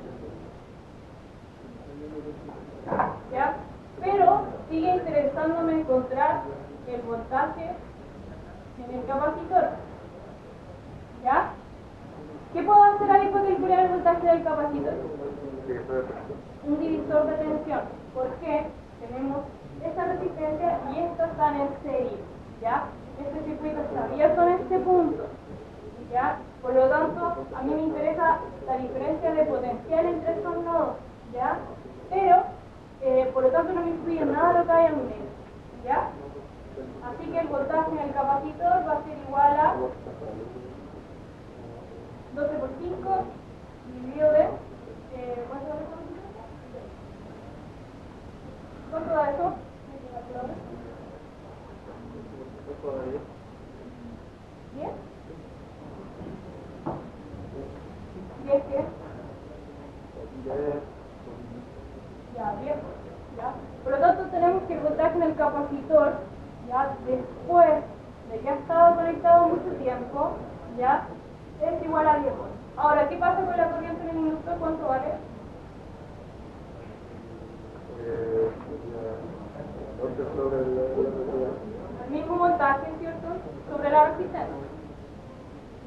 ¿ya? Pero sigue interesándome encontrar el voltaje en el capacitor, ¿ya? ¿Qué puedo hacer ahí para calcular el voltaje del capacitor? Un divisor de tensión. ¿Por qué? Tenemos esta resistencia y estas están en serie, ¿ya? Este circuito está abierto en este punto, ¿ya? Por lo tanto, a mí me interesa la diferencia de potencial entre estos nodos, ¿ya? Pero, por lo tanto, no me influye en nada lo que hay en medio, ¿ya? Así que el voltaje en el capacitor va a ser igual a 12 por 5 dividido de... ¿cuánto da eso? ¿Cuánto da eso? 10. ¿10 qué? Ya, 10. ¿Ya? Por lo tanto, tenemos que el voltaje en el capacitor, ya después de que ha estado conectado mucho tiempo, ya es igual a 10 volts. Ahora, ¿qué pasa con la corriente en el inductor? ¿Cuánto vale?
12 sobre
El mismo voltaje, ¿cierto? Sobre la resistencia.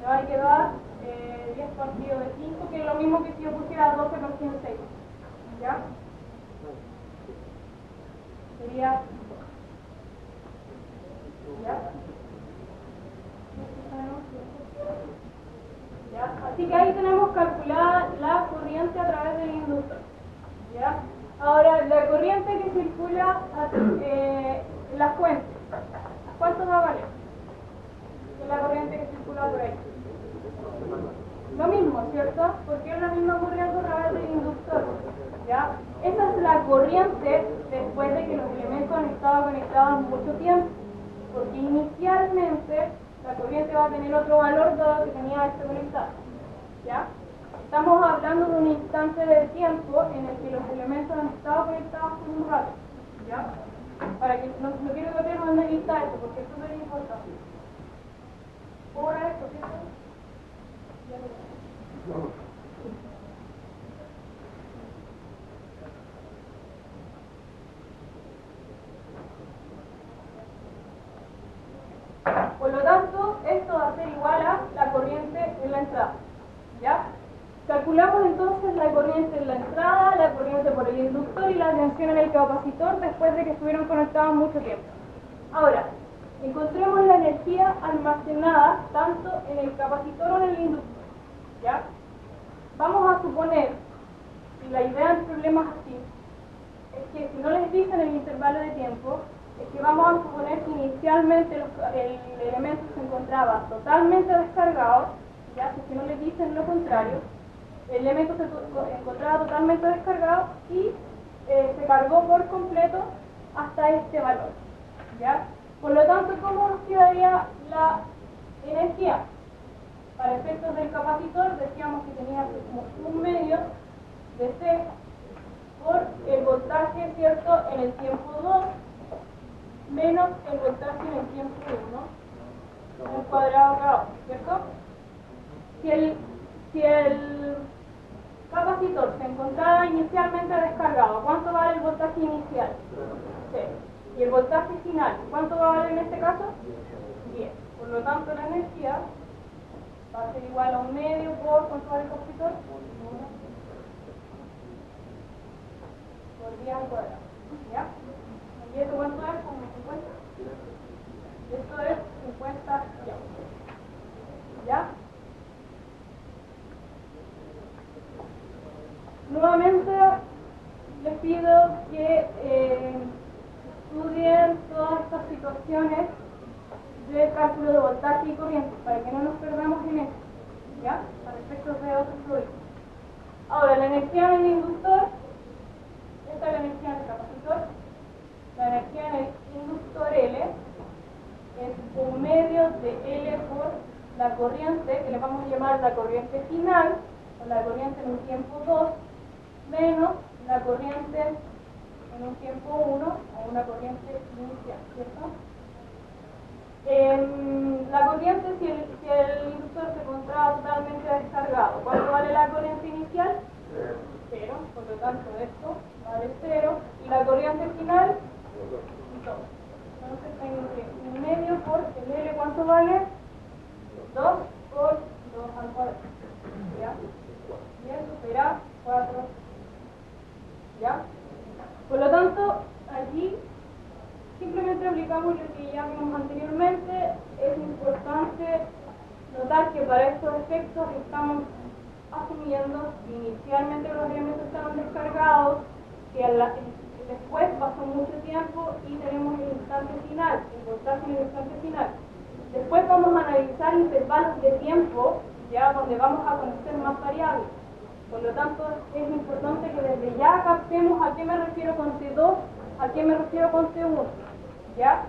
Me va a quedar 10 partido de 5, que es lo mismo que si yo pusiera 12 por 106. ¿Ya? Sería... ¿Ya? ¿Ya? Así que ahí tenemos calculada la corriente a través del inductor, ¿ya? Ahora, la corriente que circula en la fuente, ¿cuánto va a valer? Es la corriente que circula por ahí. Lo mismo, ¿cierto? Porque es la misma corriente a través del inductor. ¿Ya? Esa es la corriente después de que los elementos han estado conectados mucho tiempo. Porque inicialmente la corriente va a tener otro valor dado que tenía este conectado. ¿Ya? Estamos hablando de un instante de tiempo en el que los elementos han estado conectados por un rato. ¿Ya? Para que no quiero que pierdan de vista eso, porque es súper importante. ¿Puedo borrar esto, cierto? Ya lo veo. Por lo tanto, esto va a ser igual a la corriente en la entrada. ¿Ya? Calculamos entonces la corriente en la entrada, la corriente por el inductor y la tensión en el capacitor después de que estuvieron conectados mucho tiempo. Ahora, encontremos la energía almacenada tanto en el capacitor o en el inductor. ¿Ya? Vamos a suponer, y la idea del problema es así, es que si no les dicen el intervalo de tiempo, es que vamos a suponer que inicialmente el elemento se encontraba totalmente descargado, ya si no les dicen lo contrario, el elemento se encontraba totalmente descargado y se cargó por completo hasta este valor, ¿ya? Por lo tanto, ¿cómo nos quedaría la energía? Para efectos del capacitor decíamos que tenía como un medio de C por el voltaje, ¿cierto?, en el tiempo 2 menos el voltaje en el tiempo 1 al cuadrado cada uno, ¿cierto? Si el capacitor se encontraba inicialmente descargado, ¿cuánto vale el voltaje inicial? 0. ¿Y el voltaje final? ¿Cuánto va a valer en este caso? 10. Por lo tanto, la energía va a ser igual a un medio por, ¿cuánto vale el capacitor? 1 por 10 al cuadrado. ¿Ya? ¿Y esto cuánto es? Como 50. Esto es 50 ¿ya? Nuevamente les pido que estudien todas estas situaciones de cálculo de voltaje y corriente para que no nos perdamos en eso, ¿ya? Para efectos de otros fluidos. Ahora, la energía en el inductor, esta es la energía en el capacitor, la energía en el inductor L es un medio de L por la corriente, que le vamos a llamar la corriente final, o la corriente en un tiempo 2, menos la corriente en un tiempo 1, o una corriente inicial, ¿cierto? La corriente, si el inductor se encontraba totalmente descargado, ¿cuánto vale la corriente inicial? 0, por lo tanto esto vale 0, y la corriente final, 2. Entonces tengo que un medio por el L, ¿cuánto vale? 2 por 2 al cuadrado, ¿ya? Y eso será 4, ¿ya? Por lo tanto, allí simplemente aplicamos lo que ya vimos anteriormente. Es importante notar que para estos efectos estamos asumiendo que inicialmente los elementos estaban descargados, que después pasó mucho tiempo y tenemos el instante final, el voltaje en el instante final. Después vamos a analizar intervalos de tiempo, ya donde vamos a conocer más variables. Por lo tanto, es importante que desde ya captemos a qué me refiero con T2, a qué me refiero con T1. ¿Ya?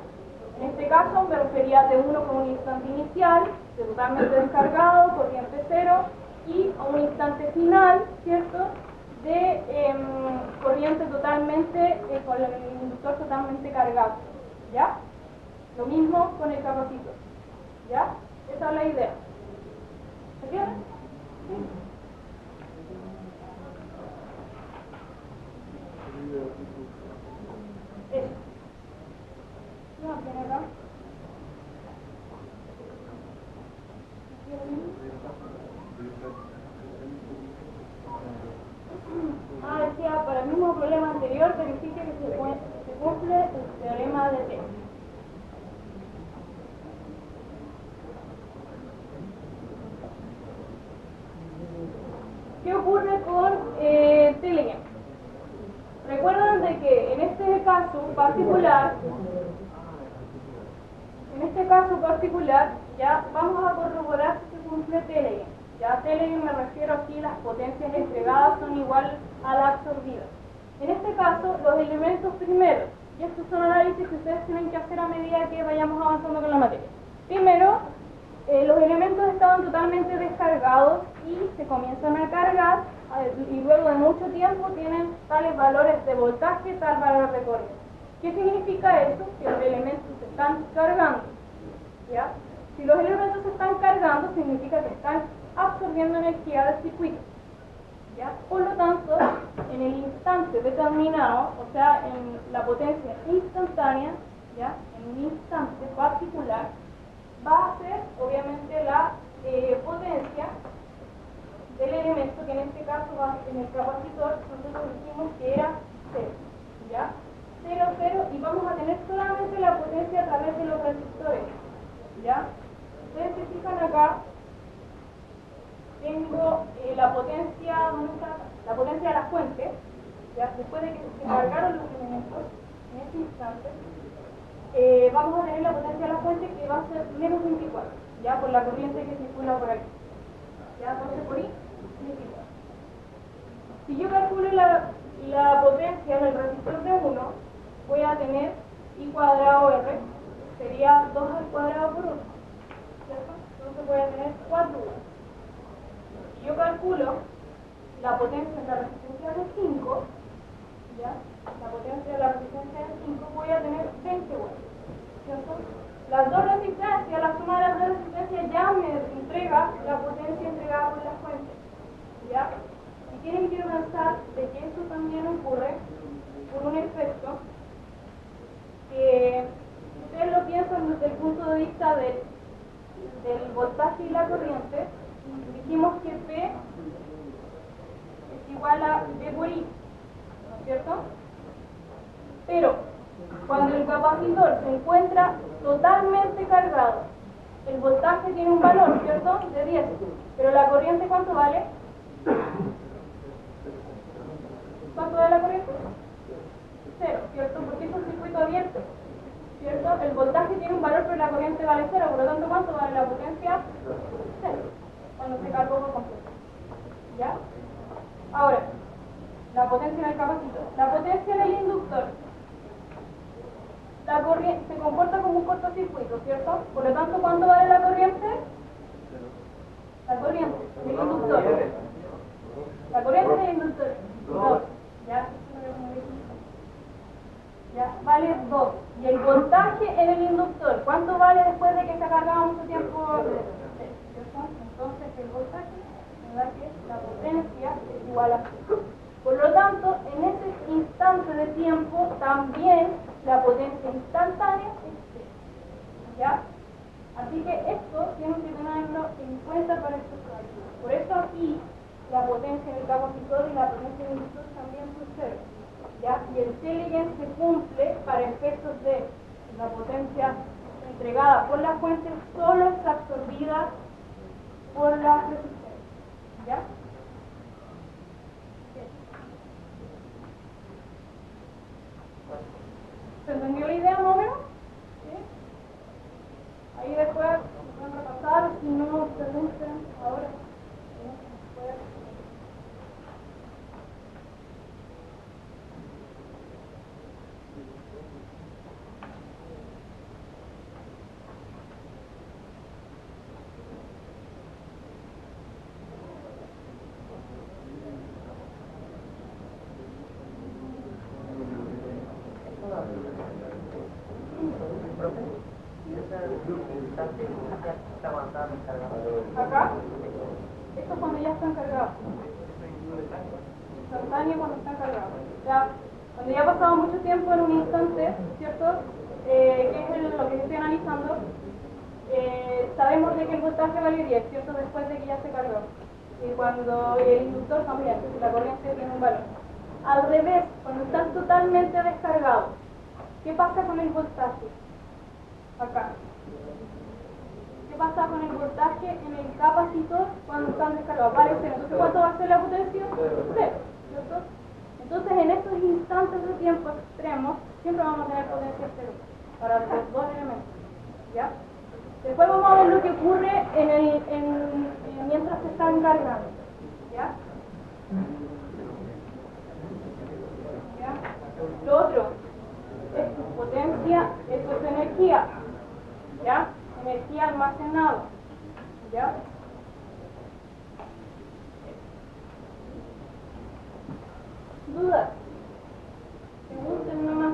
En este caso me refería a T1 como un instante inicial, totalmente descargado, corriente 0, y a un instante final, ¿cierto?, de corriente totalmente, con el inductor totalmente cargado. ¿Ya? Lo mismo con el capacitor. ¿Ya? Esa es la idea. ¿Se entiende? ¿Sí? Eso. No, ¿quién acá? Decía, para el mismo problema anterior, verifique que se cumple el teorema de T. ¿Qué ocurre con T-Link? Recuerden caso particular, ya vamos a corroborar si se cumple Telegram. Ya Telegram me refiero aquí, las potencias entregadas son igual a las absorbidas. En este caso, los elementos primeros, y estos son análisis que ustedes tienen que hacer a medida que vayamos avanzando con la materia. Primero, los elementos estaban totalmente descargados y se comienzan a cargar y luego de mucho tiempo tienen tales valores de voltaje, tal valor de corriente. ¿Qué significa eso? Que los elementos se están cargando. ¿Ya? Si los elementos se están cargando, significa que están absorbiendo energía del circuito. ¿Ya? Por lo tanto, en el instante determinado, o sea, en la potencia instantánea, ¿ya? En un instante particular, va a ser obviamente la potencia del elemento, que en este caso va en el capacitor, nosotros dijimos que era 0, ¿ya? 0, 0, y vamos a tener solamente la potencia a través de los resistores, ¿ya? Ustedes se fijan acá, tengo la potencia, ¿dónde está? La potencia de la fuente, ¿ya? Después de que se cargaron los elementos, en este instante, vamos a tener la potencia de la fuente que va a ser menos 24, ya por la corriente que circula por aquí. Ya, entonces por ahí, 24. Si yo calculo la potencia del resistor de 1, voy a tener I cuadrado R, sería 2 al cuadrado por 1, ¿cierto? Entonces voy a tener 4 U. Si yo calculo la potencia de la resistencia de 5, ¿ya? La potencia de la resistencia de 5, voy a tener 20 voltios, ¿cierto? Las dos resistencias, la suma de las dos resistencias ya me entrega la potencia entregada por la fuente, ¿ya? Y tienen que pensar de que esto también ocurre por un efecto que ustedes lo piensan desde el punto de vista del voltaje y la corriente. Dijimos que P es igual a V por I, ¿no es cierto? Pero cuando el capacitor se encuentra totalmente cargado, el voltaje tiene un valor, ¿cierto? De 10, pero la corriente, ¿cuánto vale? ¿Cuánto vale la corriente? 0, ¿cierto? Porque es un circuito abierto, ¿cierto? El voltaje tiene un valor, pero la corriente vale 0, por lo tanto, ¿cuánto vale la potencia? 0, cuando se cargó por completo, ¿ya? Ahora, la potencia del capacitor. La potencia del inductor. La corriente se comporta como un cortocircuito, ¿cierto? Por lo tanto, ¿cuánto vale la corriente? La corriente del inductor. La corriente del inductor. 2. ¿Ya? Ya, vale 2. Y el voltaje en el inductor, ¿cuánto vale después de que se ha cargado mucho tiempo? ¿Cierto? Entonces, el voltaje me da que la potencia es igual a 0. Por lo tanto, en ese instante de tiempo, también la potencia instantánea es 0. ¿Ya? Así que esto tienen que tenerlo en cuenta para estos cálculos. Por eso aquí, la potencia del capacitor y la potencia del inductor también son 0. ¿Ya? Y el Telegram se cumple para efectos de la potencia entregada por la fuente, solo es absorbida por la resistencia. ¿Ya? ¿Se entendió la idea más o menos? ¿Sí? Ahí después pueden repasar, si no pregunten ahora. Acá, esto es cuando ya están cargados. Instantáneo cuando están cargados. Ya, cuando ya ha pasado mucho tiempo en un instante, ¿cierto? Que es lo que estoy analizando, sabemos de que el voltaje vale 10, ¿cierto? Después de que ya se cargó. Y cuando el inductor cambia, la corriente tiene un valor. Al revés, cuando están totalmente descargados, ¿qué pasa con el voltaje? Acá. ¿Qué pasa con el voltaje en el capacitor cuando están descargados? Vale 0. Entonces, ¿cuánto va a ser la potencia? 0, ¿cierto? Entonces, en estos instantes de tiempo extremos, siempre vamos a tener potencia cero para los dos elementos, ¿ya? Después vamos a ver lo que ocurre mientras se están cargando, ¿ya? ¿Ya? Lo otro es tu potencia, esto es energía, ¿ya? Energía almacenada, ¿ya? ¿Dudas? Pregunten nomás.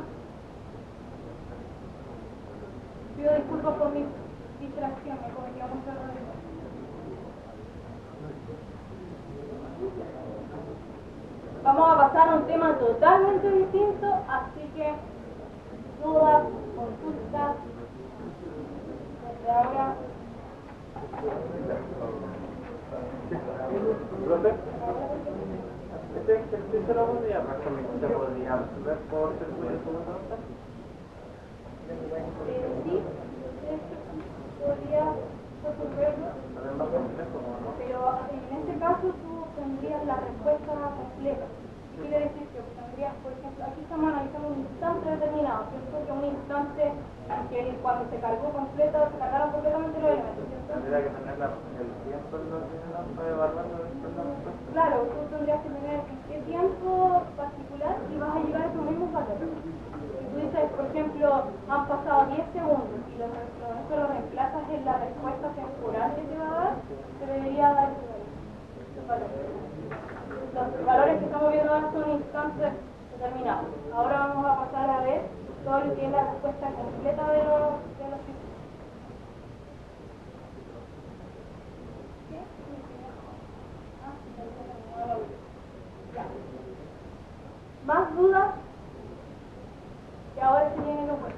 Pido disculpas por mi distracción, me cometí mucho error. Vamos a pasar a un tema totalmente distinto, así que dudas, consultas, desde ahora.
¿Profe? Este ejercicio lo podría resolver por circuito de segunda onda.
Sí, podría resolverlo, pero en este caso tú tendrías la respuesta completa. ¿Qué quiere decir? Que tendrías, por ejemplo, aquí estamos analizando un instante determinado, ¿cierto? Que un instante en que cuando se cargó completa, se cargaron completamente los elementos, ¿cierto?
Tendría que tener el tiempo en lo que para evaluarlo después la respuesta.
Claro, tú tendrías que tener en qué tiempo particular y vas a llegar a esos mismos valores. Si tú dices, por ejemplo, han pasado 10 segundos y lo reemplazas en la respuesta temporal que te va a dar, te debería dar ese valor. Los valores que estamos viendo ahora son instantes determinados. Ahora vamos a pasar a ver todo lo que es la respuesta completa de los circuitos. ¿Más dudas? Que ahora se vienen los juegos.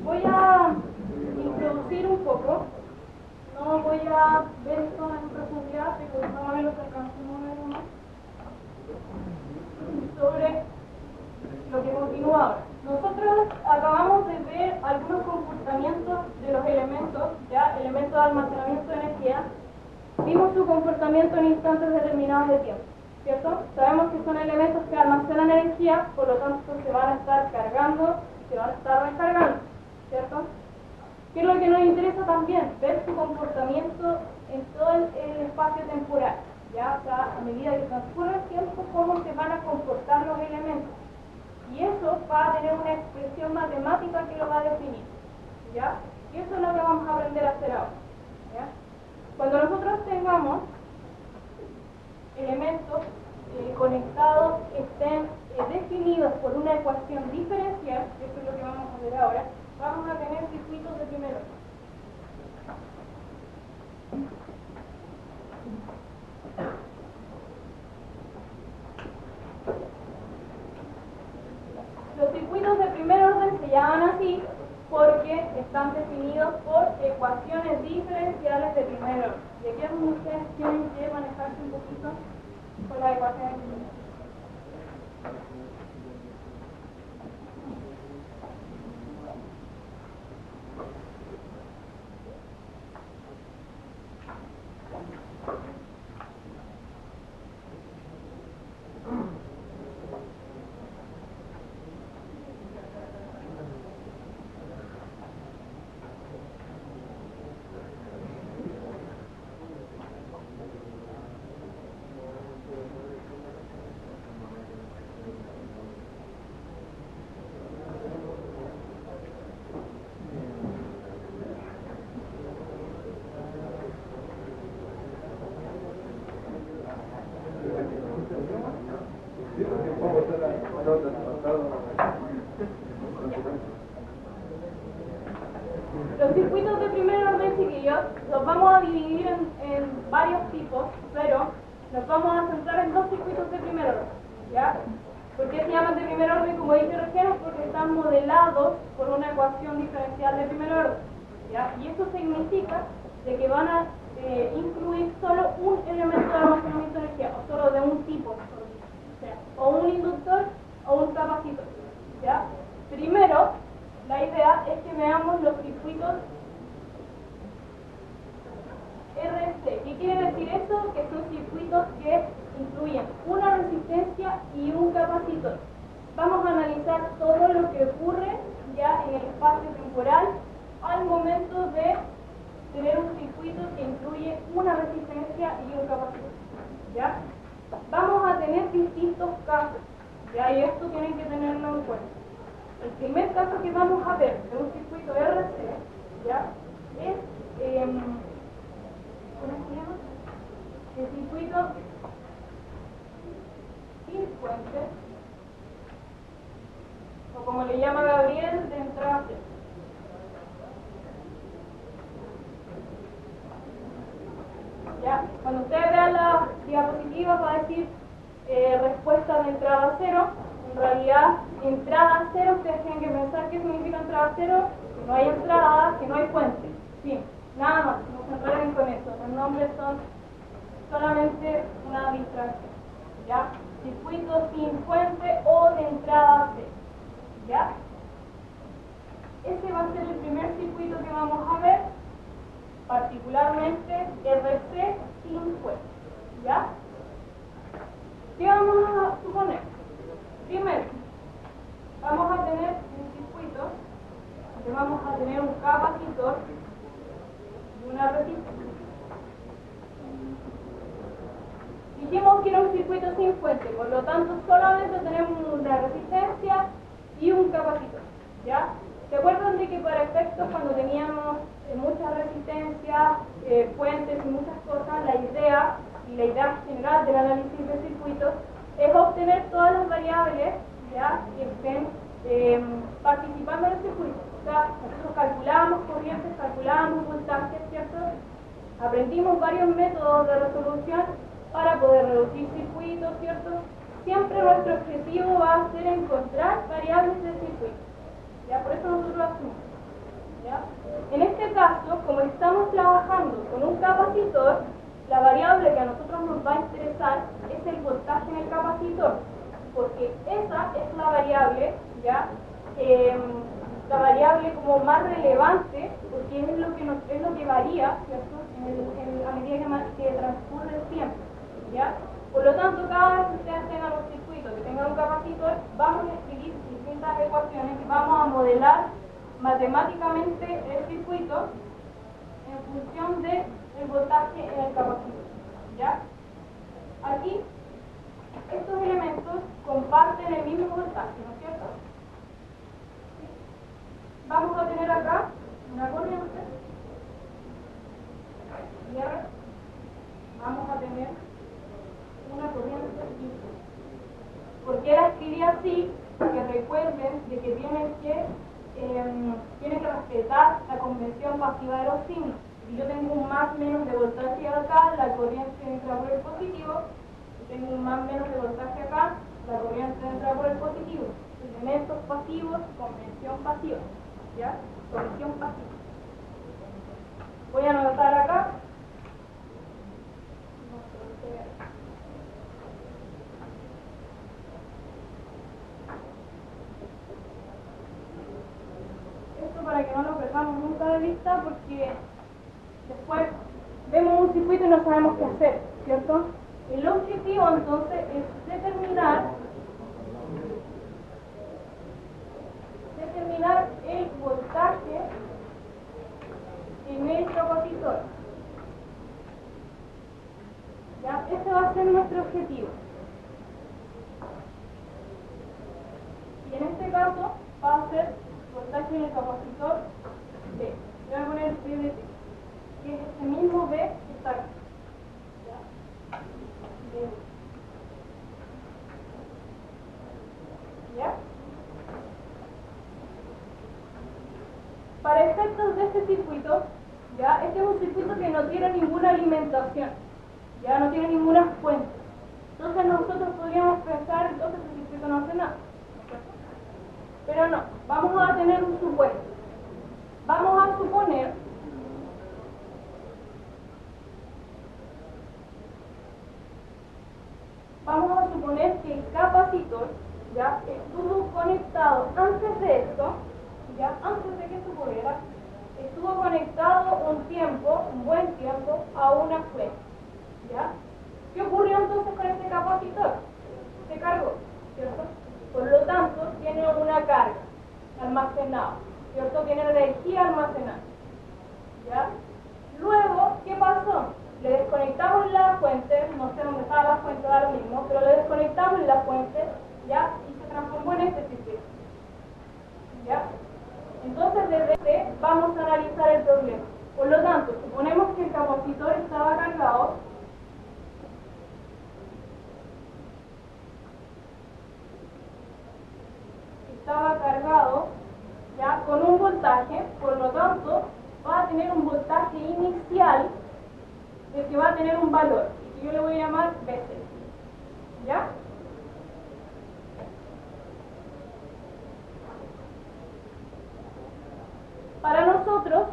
Voy a introducir un poco. No voy a ver esto en profundidad, pero más o menos alcancemos a ver más sobre lo que continúa ahora. Nosotros acabamos de ver algunos comportamientos de los elementos, ya elementos de almacenamiento de energía. Vimos su comportamiento en instantes determinados de tiempo, ¿cierto? Sabemos que son elementos que almacenan energía, por lo tanto se van a estar cargando, se van a estar recargando, ¿cierto? ¿Qué es lo que nos interesa también? Ver su comportamiento en todo el espacio temporal, ¿ya? O sea, a medida que transcurre el tiempo, cómo se van a comportar los elementos. Y eso va a tener una expresión matemática que lo va a definir, ¿ya? Y eso es lo que vamos a aprender a hacer ahora, ¿ya? Cuando nosotros tengamos elementos conectados, estén definidos por una ecuación diferencial, eso es lo que vamos a ver ahora, vamos a tener circuitos de primer orden. Los circuitos de primer orden se llaman así porque están definidos por ecuaciones diferenciales de primer orden. Y aquí es donde ustedes tienen que manejarse un poquito con las ecuaciones diferenciales. Los circuitos de primer orden, chiquillos, los vamos a dividir en varios tipos, pero nos vamos a centrar en dos circuitos de primer orden, ¿ya? ¿Por qué se llaman de primer orden? Como dije recién, porque están modelados por una ecuación diferencial de primer orden, ¿ya? Y eso significa de que van a incluir solo un elemento de almacenamiento de energía, o solo de un tipo, mejor dicho. ¿Sí? o un inductor o un capacitor, ¿ya? Primero, la idea es que veamos los circuitos RC. ¿Qué quiere decir eso? Que son circuitos que incluyen una resistencia y un capacitor. Vamos a analizar todo lo que ocurre ya en el espacio temporal al momento de tener un circuito que incluye una resistencia y un capacitor, ¿ya? Vamos a tener distintos casos, ¿ya? Y esto tienen que tenerlo en cuenta. El primer caso que vamos a ver de un circuito RC, ¿ya? Es, ¿cómo se llama? El circuito sin fuente, o como le llama Gabriel, de entrada cero. ¿Ya? Cuando ustedes vean las diapositivas va a decir respuesta de entrada cero. En realidad, entrada cero, ustedes tienen que pensar qué significa entrada cero, que no hay entrada, que no hay fuente. Sí, nada más, no se enreden con eso. Los nombres son solamente una distracción. ¿Ya? Circuito sin fuente o de entrada cero. ¿Ya? Ese va a ser el primer circuito que vamos a ver, particularmente RC sin fuente. ¿Ya? ¿Qué vamos a suponer? Primero, vamos a tener un circuito donde vamos a tener un capacitor y una resistencia. Dijimos que era un circuito sin fuente, por lo tanto solamente tenemos una resistencia y un capacitor, ¿ya? ¿Se acuerdan de que para efectos cuando teníamos muchas resistencias, fuentes y muchas cosas, la idea general del análisis de circuitos es obtener todas las variables, ¿ya?, que estén participando en el circuito? O sea, nosotros calculábamos corrientes, calculábamos voltajes, ¿cierto? Aprendimos varios métodos de resolución para poder reducir circuitos, ¿cierto? Siempre nuestro objetivo va a ser encontrar variables del circuito, ¿ya? Por eso nosotros lo hacemos, ¿ya? En este caso, como estamos trabajando con un capacitor, la variable que a nosotros nos va a interesar es el voltaje en el capacitor, porque esa es la variable, ¿ya? La variable como más relevante, porque es lo que varía, ¿cierto?, a medida que transcurre el tiempo, ¿ya? Por lo tanto, cada vez que ustedes tengan un circuito que tenga un capacitor, vamos a escribir distintas ecuaciones y vamos a modelar matemáticamente el circuito en función del voltaje en el capacitor, ¿ya? Aquí, estos elementos comparten el mismo voltaje, ¿no es cierto? Vamos a tener acá una corriente y R. Vamos a tener una corriente I. ¿Por qué la escribí así? Porque recuerden de que tienen que respetar la convención pasiva de los signos. Si yo tengo un más menos de voltaje acá, la corriente entra por el positivo. Si tengo un más menos de voltaje acá, la corriente entra por el positivo. Elementos pasivos, convención pasiva, ¿ya? Convención pasiva. Voy a anotar acá. Esto para que no lo perdamos nunca de vista, porque después vemos un circuito y no sabemos qué hacer, ¿cierto? El objetivo entonces es determinar el voltaje en el capacitor. ¿Ya? Ese va a ser nuestro objetivo. Y en este caso va a ser voltaje en el capacitor B. Voy a poner B de T, que es este mismo B que está aquí. ¿Ya? B. ¿Ya? Para efectos de este circuito, ¿ya? Este es un circuito que no tiene ninguna alimentación, ya no tiene ninguna fuente. Entonces nosotros podríamos pensar, entonces el circuito no hace nada, ¿cierto? Pero no, vamos a tener un supuesto. Vamos a suponer que el capacitor ya estuvo conectado antes de esto, ya antes de que esto ocurriera, estuvo conectado un buen tiempo, a una fuente, ¿ya? ¿Qué ocurrió entonces con este capacitor? Se cargó, ¿cierto? Por lo tanto, tiene una carga almacenada, ¿cierto? Tiene energía almacenada, ¿ya? Luego, ¿qué pasó? Le desconectamos la fuente, no sé dónde estaba la fuente ahora mismo, pero le desconectamos la fuente, ¿ya? Y se transformó en este circuito, ¿ya? Entonces, desde este vamos a analizar el problema. Por lo tanto, suponemos que el capacitor estaba cargado. Estaba cargado, ¿ya? Con un voltaje, por lo tanto, va a tener un voltaje inicial de que va a tener un valor, que yo le voy a llamar Vc, ¿ya? Para nosotros,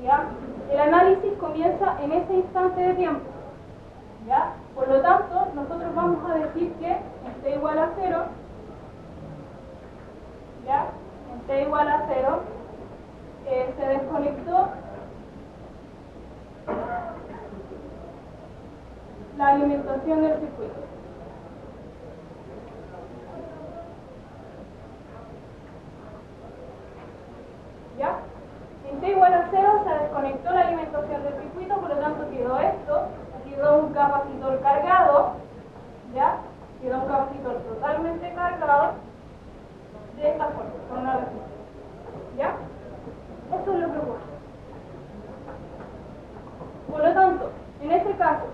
¿ya? El análisis comienza en ese instante de tiempo, ¿ya? Por lo tanto, nosotros vamos a decir que en t igual a 0, ¿ya? En t igual a 0, se desconectó la alimentación del circuito. ¿Ya? En t igual a 0 se desconectó la alimentación del circuito, por lo tanto quedó esto, quedó un capacitor cargado, ¿ya? Quedó un capacitor totalmente cargado de esta forma, con una resistencia, ¿ya? Eso es lo que ocurre. Por lo tanto, en este caso,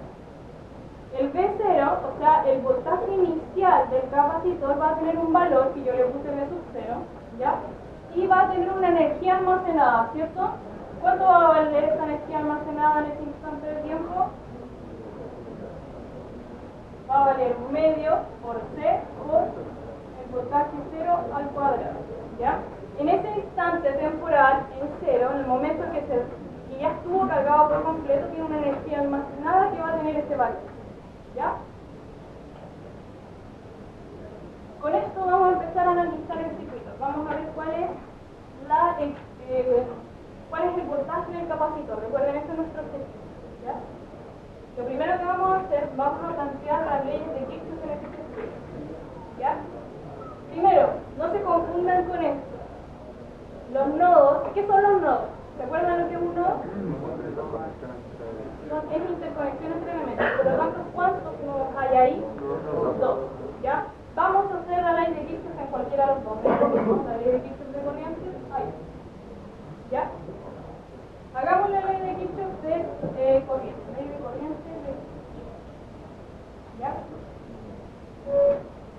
el V0, o sea, el voltaje inicial del capacitor va a tener un valor que yo le puse V sub 0, ¿ya? Y va a tener una energía almacenada, ¿cierto? ¿Cuánto va a valer esa energía almacenada en ese instante de tiempo? Va a valer medio por C por el voltaje 0 al cuadrado, ¿ya? En ese instante temporal, en 0, en el momento que ya estuvo cargado por completo, tiene una energía almacenada que va a tener ese valor, ¿ya? Con esto vamos a empezar a analizar el circuito. Vamos a ver cuál es el voltaje del capacitor. Recuerden, este es nuestro objetivo, ¿ya? Lo primero que vamos a hacer, vamos a plantear las leyes de Kirchhoff en este circuito, ¿ya? Primero, no se confundan con esto. Los nodos, ¿qué son los nodos? ¿Recuerdan lo que es un nodo? Es interconexión entre elementos. Por lo tanto, ¿cuántos nodos hay ahí? Dos, ¿ya? Vamos a hacer la ley de Kirchhoff en cualquiera de los dos. La ley de Kirchhoff de corriente, ahí. ¿Ya? Hagamos la ley de Kirchhoff de corriente. Ley de corriente de Kirchhoff. ¿Ya?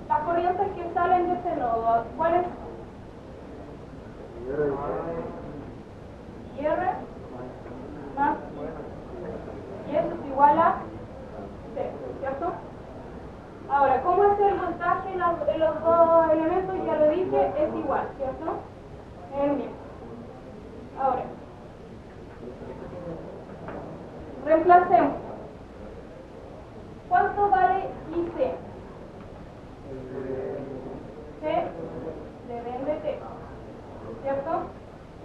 Las corrientes que salen de ese nodo, ¿cuáles? Y R más y eso es igual a C, ¿cierto? Ahora, ¿cómo es el voltaje en los dos elementos? Ya lo dije, es igual, ¿cierto? Es el mismo. Ahora, reemplacemos. ¿Cuánto vale IC? C deben de T, ¿cierto?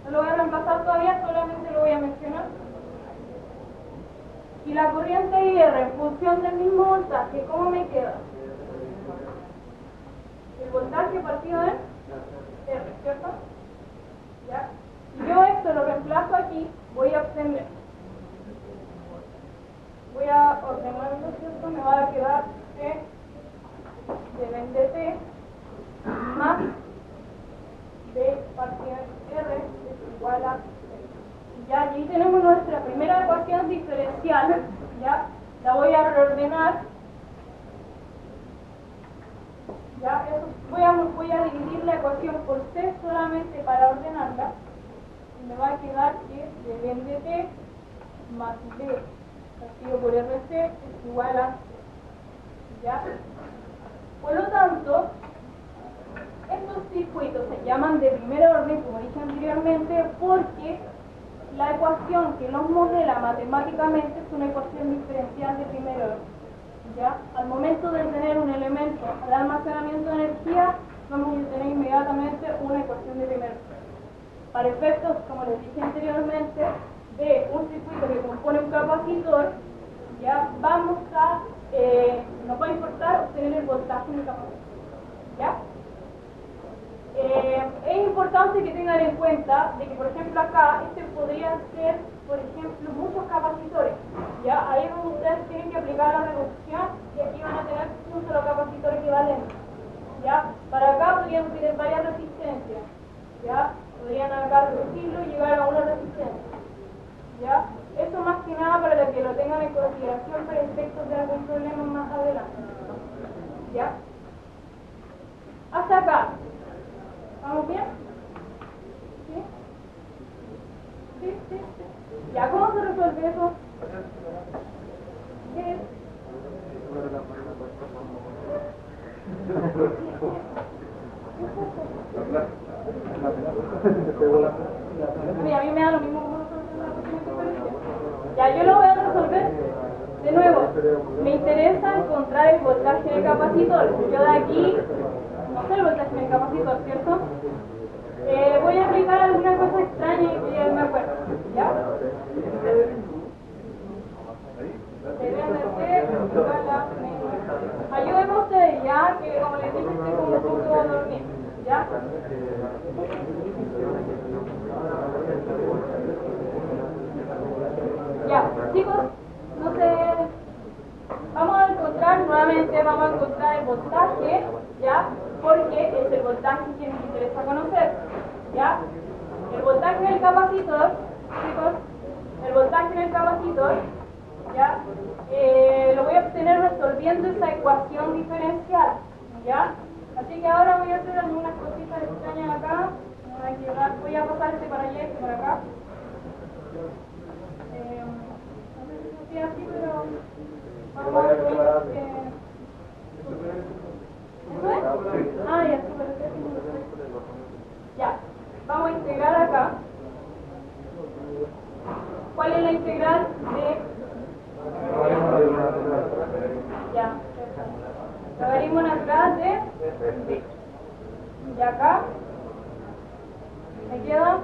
No lo voy a reemplazar todavía, solamente lo voy a mencionar. Y la corriente IR en función del mismo voltaje, ¿cómo me queda? El voltaje partido en R, ¿cierto? ¿Ya? Si yo esto lo reemplazo aquí, voy a obtener. Voy a ordenarlo, ¿cierto? Me va a quedar C deben de T más B partida en R es igual a C. Ya, allí tenemos nuestra primera ecuación diferencial, ya, la voy a reordenar, ya, eso, voy a dividir la ecuación por C solamente para ordenarla, y me va a quedar que deben de T más B partido por RC es igual a C, ya. Por lo tanto, estos circuitos se llaman de primer orden, como dije anteriormente, porque la ecuación que los modela matemáticamente es una ecuación diferencial de primer orden, ¿ya? Al momento de tener un elemento de almacenamiento de energía, vamos a tener inmediatamente una ecuación de primer orden. Para efectos, como les dije anteriormente, de un circuito que compone un capacitor, ya vamos a, nos va a importar obtener el voltaje en el capacitor. ¿Ya? Es importante que tengan en cuenta de que, por ejemplo, acá, podrían ser, por ejemplo, muchos capacitores. ¿Ya? Ahí es donde ustedes tienen que aplicar la reducción y aquí van a tener un solo capacitor equivalente. ¿Ya? Para acá podrían tener varias resistencias. ¿Ya? Podrían acá reducirlo y llegar a una resistencia. ¿Ya? Eso más que nada para que lo tengan en consideración para efectos de algún problema más adelante. ¿Ya? Hasta acá. ¿Vamos bien? ¿Sí? ¿Sí? ¿Sí? ¿Ya? ¿Cómo se resuelve eso? ¿Qué es? Mira, a mí me da lo mismo como resolver la cuestión diferencial. Ya, yo lo voy a resolver de nuevo. Me interesa encontrar el voltaje en el capacitor. Yo de aquí no sé el voltaje en el capacitor, ¿cierto? Voy a aplicar alguna cosa extraña y que ya me acuerdo. ¿Ya? Ayúdenme ustedes ya, que como les dije estoy como un poco dormido. ¿Ya? Ya, chicos, no sé, vamos a encontrar nuevamente, vamos a encontrar el voltaje, ¿ya? Porque es el voltaje que nos interesa conocer, ¿ya? El voltaje en el capacitor, chicos, el voltaje en el capacitor, ¿ya? Lo voy a obtener resolviendo esa ecuación diferencial, ¿ya? Así que ahora voy a hacer algunas cositas extrañas acá, voy a pasar este para allá y este para acá. No sé si es así, pero vamos a ver ¿eso es? Ah, ya, súper, ya, vamos a integrar acá. ¿Cuál es la integral de? Ya, logaritmo natural de b. Y acá me queda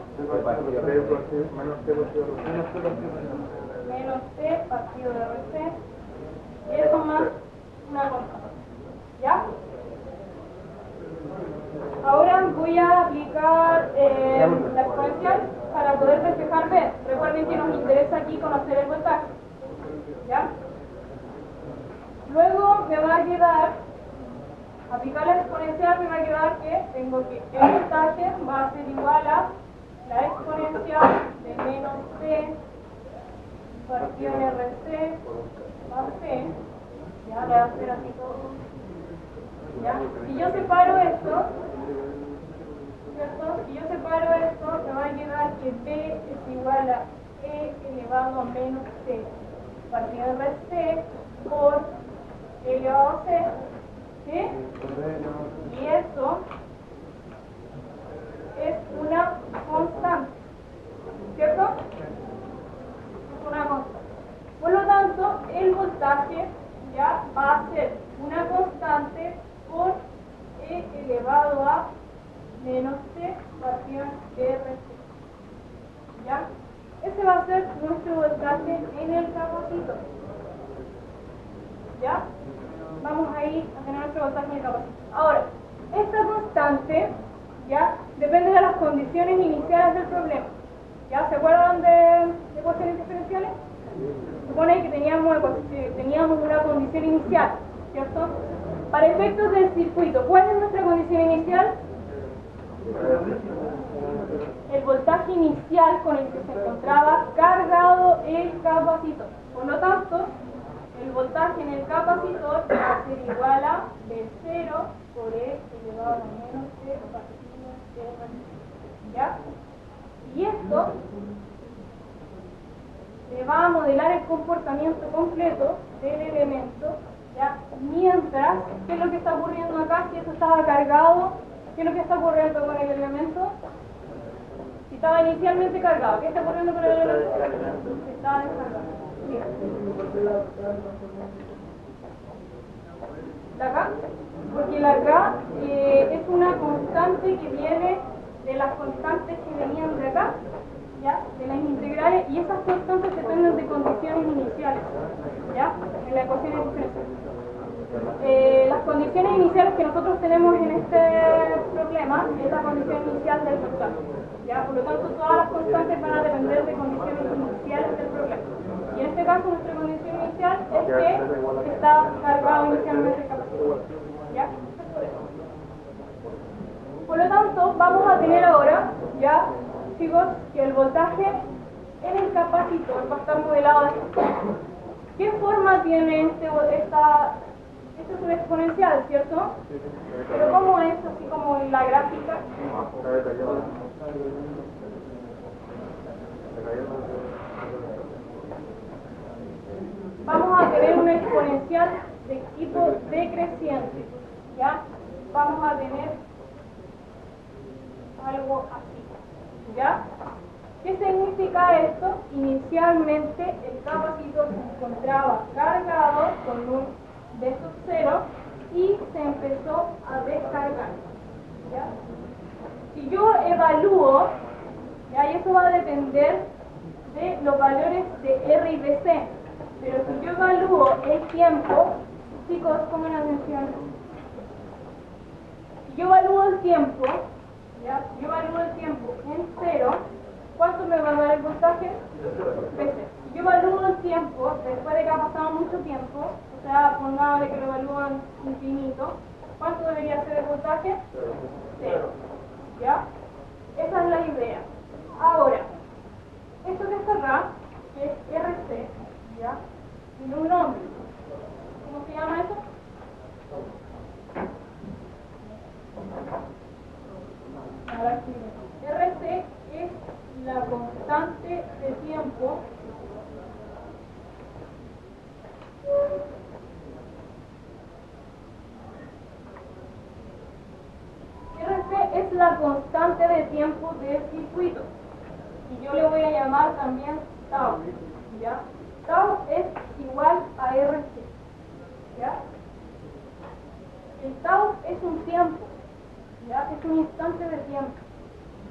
menos t partido de RC, y eso más una constante. ¿Ya? Ahora voy a aplicar la exponencial para poder despejar b. Recuerden que nos interesa aquí conocer el voltaje. ¿Ya? Luego me va a quedar, aplicar la exponencial me va a quedar que tengo que el voltaje va a ser igual a la exponencial de menos t partido en RC más c. Ya, le va a hacer así todo. ¿Ya? Si yo separo esto, ¿cierto? Si yo separo esto, me va a quedar que b es igual a e elevado a menos c partido en RC por e elevado a c. ¿Sí? Y eso es una constante, ¿cierto? Es una constante. Por lo tanto, el voltaje ya va a ser una constante por e elevado a menos c partido de RC. ¿Ya? Ese va a ser nuestro voltaje en el capacitor. ¿Ya? Vamos a ir a tener nuestro voltaje en el capacitor. Ahora, esta constante, ¿ya? Depende de las condiciones iniciales del problema. ¿Ya? ¿Se acuerdan de ecuaciones diferenciales? Supone que teníamos una condición inicial, ¿cierto? Para efectos del circuito, ¿cuál es nuestra condición inicial? El voltaje inicial con el que se encontraba cargado el capacitor. Por lo tanto, el voltaje en el capacitor va a ser igual a B0 por E elevado a menos C partido de RC. ¿Ya? Y esto le va a modelar el comportamiento completo del elemento, ¿ya? Mientras, ¿qué es lo que está ocurriendo acá? Si esto estaba cargado, ¿qué es lo que está ocurriendo con el elemento? Si estaba inicialmente cargado, ¿qué está ocurriendo con el elemento? Estaba descargado. Bien. ¿De acá? Porque la K es una constante que viene de las constantes que venían de acá, ¿ya? De las integrales, y esas constantes dependen de condiciones iniciales, ¿ya? En la ecuación diferencial. Las condiciones iniciales que nosotros tenemos en este problema es la condición inicial del vector, ¿ya? Por lo tanto, todas las constantes van a depender de condiciones iniciales del problema. Y en este caso, nuestra condición inicial es que está cargado inicialmente el capacitor, ¿ya? Por lo tanto, vamos a tener ahora, ya, chicos, que el voltaje en el capacitor va a estar modelado de esta forma. ¿Qué forma tiene esto es un exponencial, ¿cierto? Pero ¿cómo es? Así como en la gráfica. Vamos a tener un exponencial de tipo decreciente, ¿ya? Vamos a tener algo así, ¿ya? ¿Qué significa esto? Inicialmente el capacitor se encontraba cargado con un de estos ceros y se empezó a descargar, ¿ya? Si yo evalúo, ¿ya? Y eso va a depender de los valores de R y de C, pero si yo evalúo el tiempo, chicos, pongan atención, si yo evalúo el tiempo, ¿ya? Si yo evalúo el tiempo en cero, ¿cuánto me va a dar el voltaje? Veces. Si yo evalúo el tiempo, después de que ha pasado mucho tiempo, o sea, pongámosle que lo evalúan infinito, ¿cuánto debería ser el voltaje? Cero. ¿Ya? Esa es la idea. Ahora, esto que está acá es RC, ¿ya? Tiene un nombre. ¿Cómo se llama eso? Ahora sí. RC es la constante de tiempo RC es la constante de tiempo del circuito y yo le voy a llamar también tau, ¿ya? Tau es igual a RC, ¿ya? El tau es un tiempo, ¿ya? Es un instante de tiempo,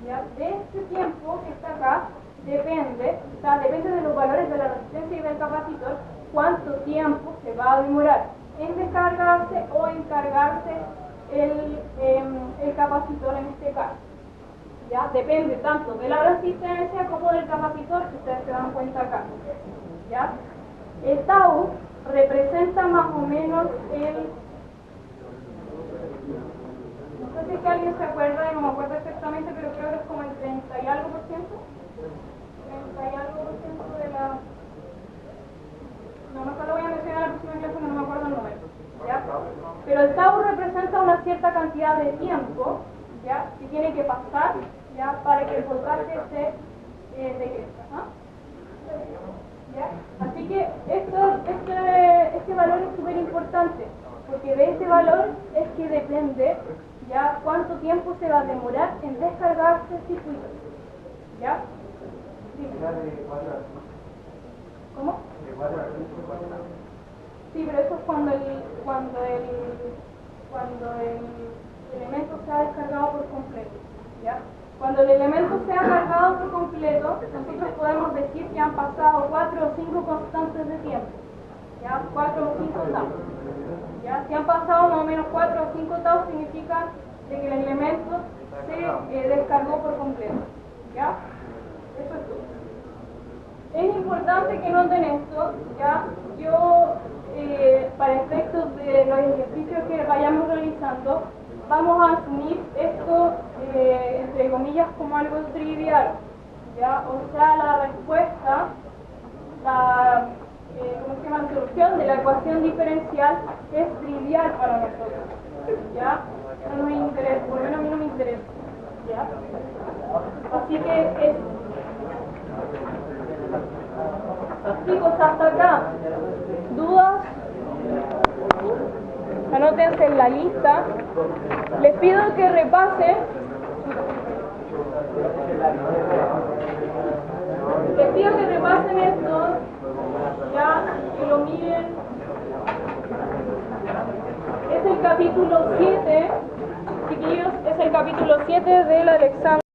¿ya? De este tiempo que está acá depende, o sea, depende de los valores de la resistencia y del capacitor, cuánto tiempo se va a demorar en descargarse o en cargarse el capacitor en este caso. ¿Ya? Depende tanto de la resistencia como del capacitor, si ustedes se dan cuenta acá. ¿Ya? El tau representa más o menos no sé si es que alguien se acuerda, no me acuerdo exactamente, pero creo que es como el 30 y algo por ciento. 30 y algo por ciento de la... No, mejor lo voy a mencionar al próximo clase, no me acuerdo el número, ¿ya? Pero el tau representa una cierta cantidad de tiempo, ¿ya? Que tiene que pasar, ¿ya? Para que el voltaje se decrezca, ¿no? ¿Ya? Así que este valor es súper importante, porque de este valor es que depende, ¿ya? Cuánto tiempo se va a demorar en descargarse el circuito, ¿ya? Sí. ¿Cómo? Sí, pero eso es cuando el elemento sea descargado por completo, ¿ya? Cuando el elemento sea cargado por completo, nosotros podemos decir que han pasado 4 o 5 constantes de tiempo, ¿ya? 4 o 5 tau, ¿ya? Si han pasado más o menos 4 o 5 tau, significa de que el elemento se descargó por completo, ¿ya? Eso es todo. Es importante que noten esto, ¿ya? Yo, para efectos de los ejercicios que vayamos realizando, vamos a asumir esto, entre comillas, como algo trivial, ¿ya? O sea, la respuesta, ¿cómo se llama? La solución de la ecuación diferencial es trivial para nosotros, ¿ya? No nos interesa, por lo menos a mí no me interesa, ¿ya? Así que es... Chicos, hasta acá, ¿dudas? Anótense en la lista. Les pido que repasen. Les pido que repasen esto, ya, que lo miren. Es el capítulo capítulo 7, chiquillos, es el capítulo 7 del Alexander.